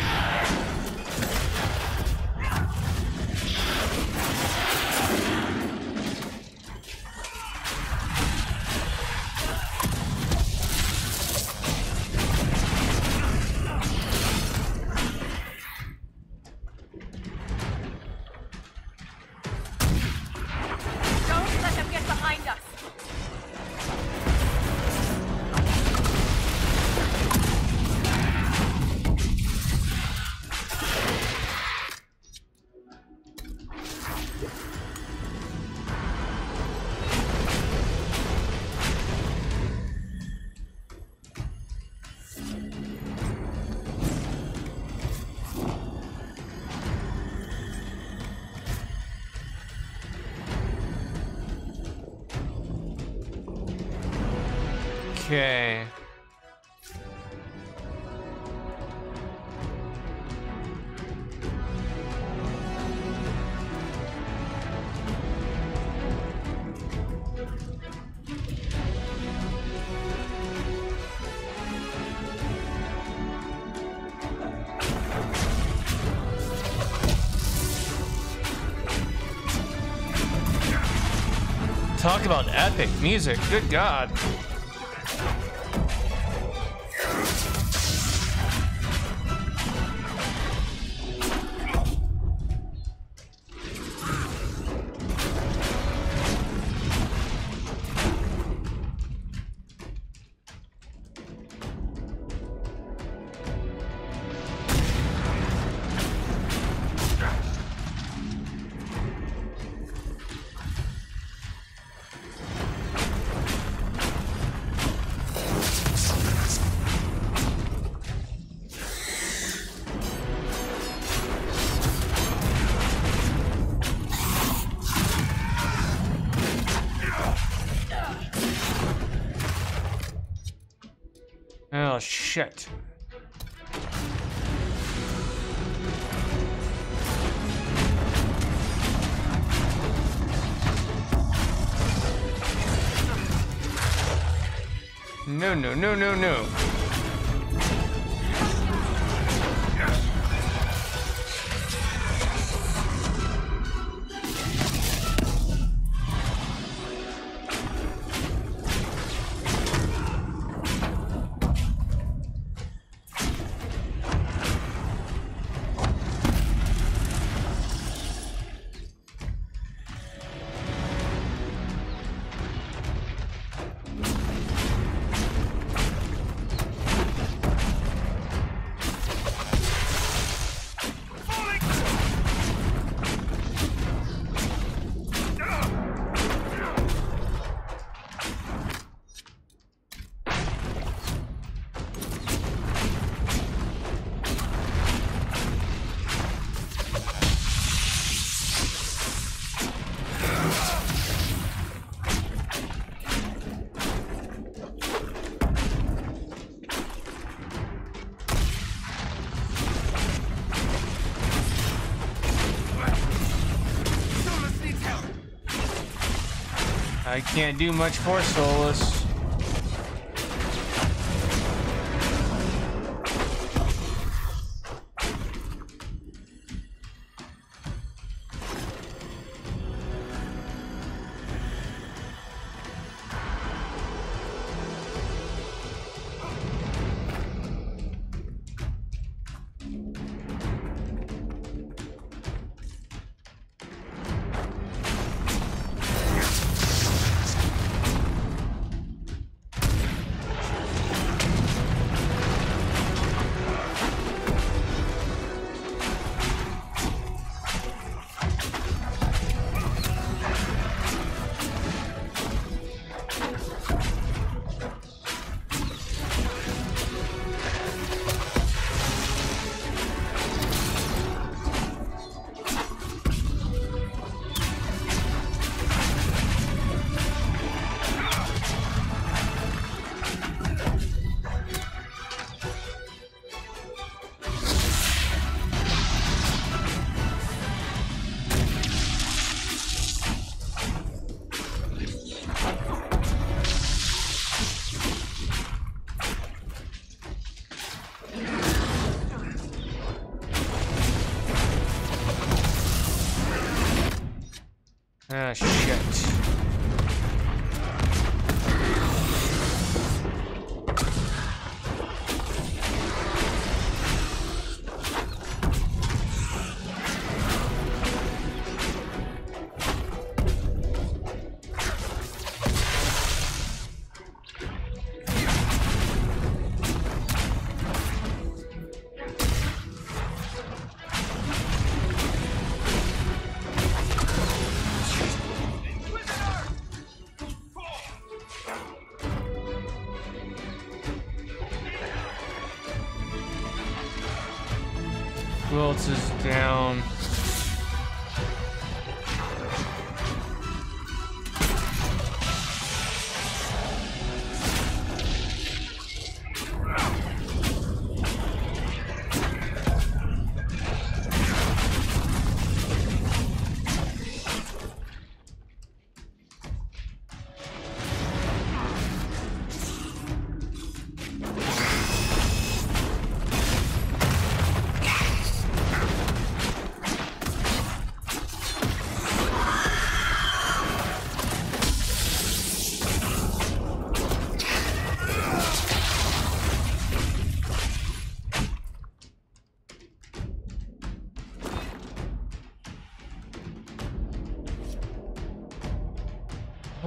Don't let them get behind us. Okay. Talk about epic music. Good God. Oh, shit. No, no, no, no, no. I can't do much for Solus. Ah, shit. Who else is down?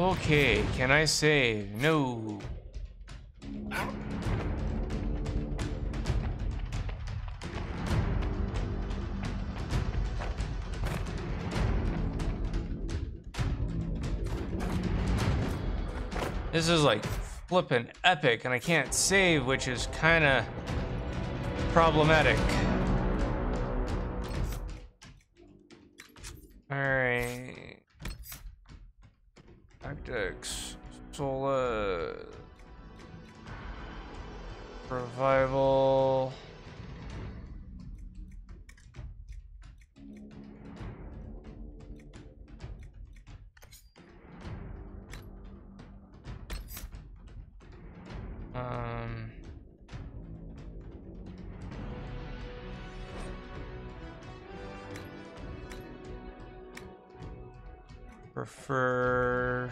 Okay, can I save? No. This is like flippin' epic, and I can't save, which is kind of problematic. Alright. Tactics. Solar. Revival. Prefer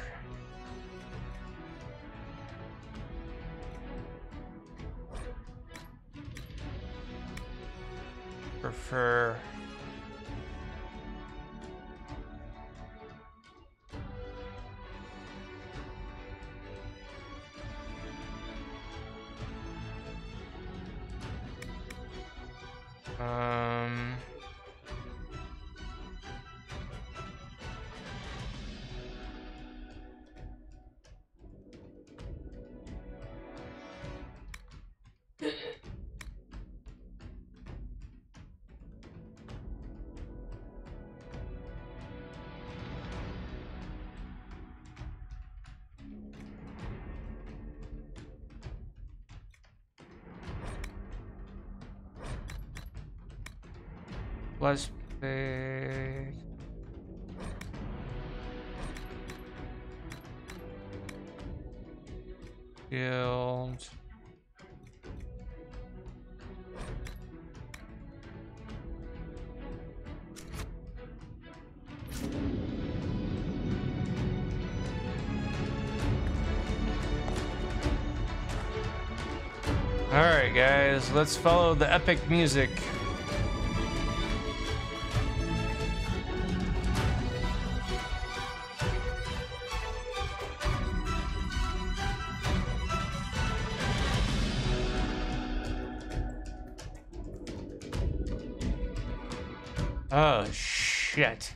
Let's play. Guild. All right, guys, let's follow the epic music. Oh, shit.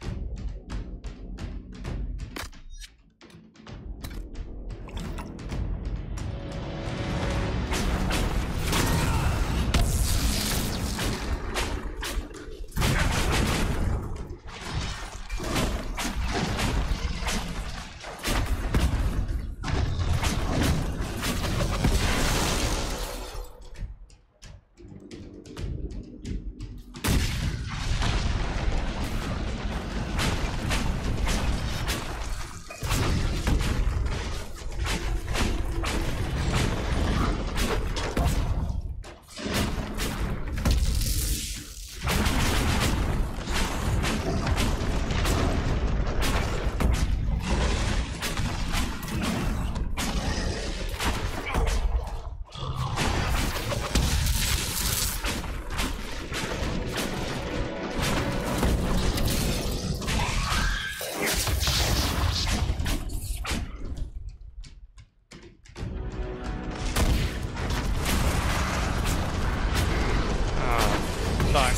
Fuck.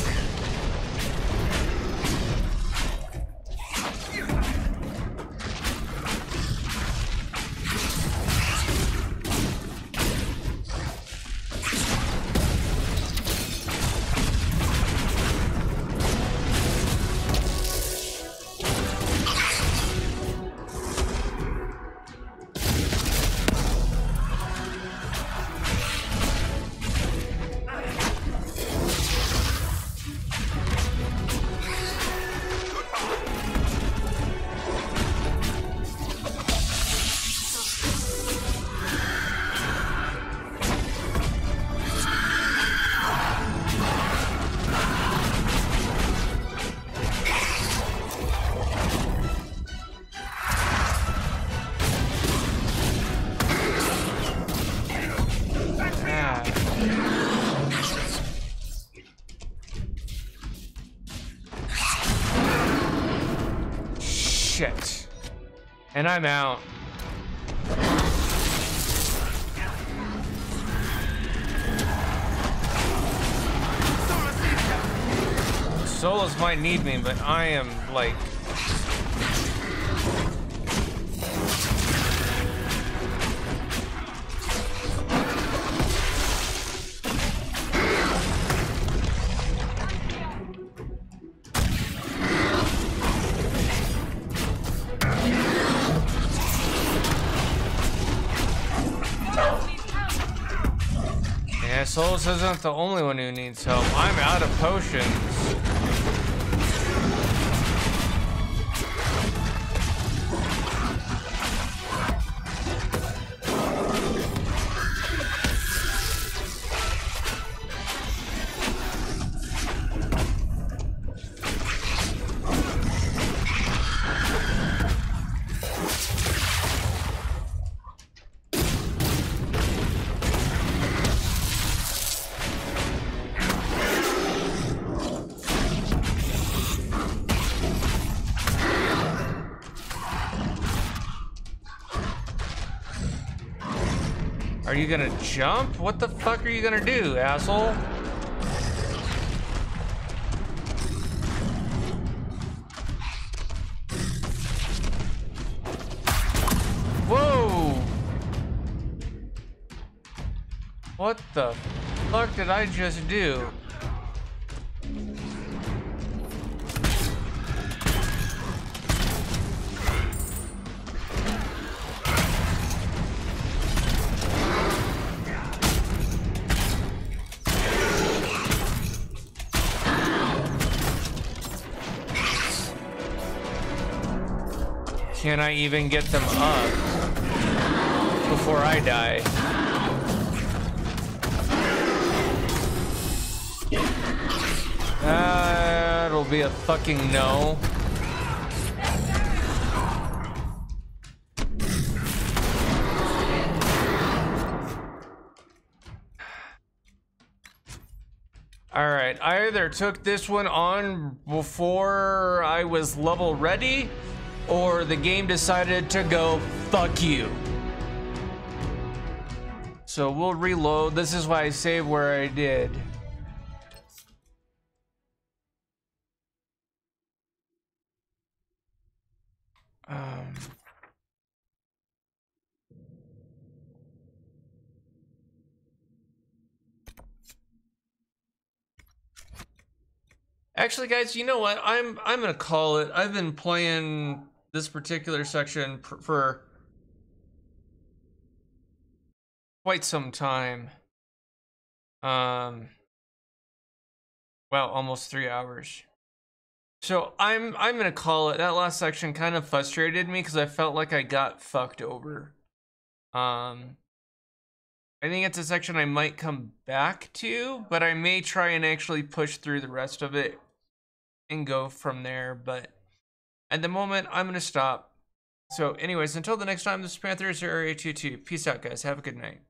Shit. And I'm out. Solas might need me, but I am like... Yeah, Solas isn't the only one who needs help. I'm out of potions. Are you gonna jump? What the fuck are you gonna do, asshole? Whoa! What the fuck did I just do? Can I even get them up before I die? That'll be a fucking no. Alright, I either took this one on before I was level ready, or the game decided to go, fuck you. So we'll reload. This is why I saved where I did. Actually, guys, you know what? I'm gonna call it. I've been playing this particular section for quite some time. Well, almost 3 hours. So I'm gonna call it. That last section kind of frustrated me because I felt like I got fucked over. I think it's a section I might come back to, but I may try and actually push through the rest of it and go from there. But at the moment, I'm gonna stop. So anyways, until the next time, this is Panther 0822. Peace out, guys. Have a good night.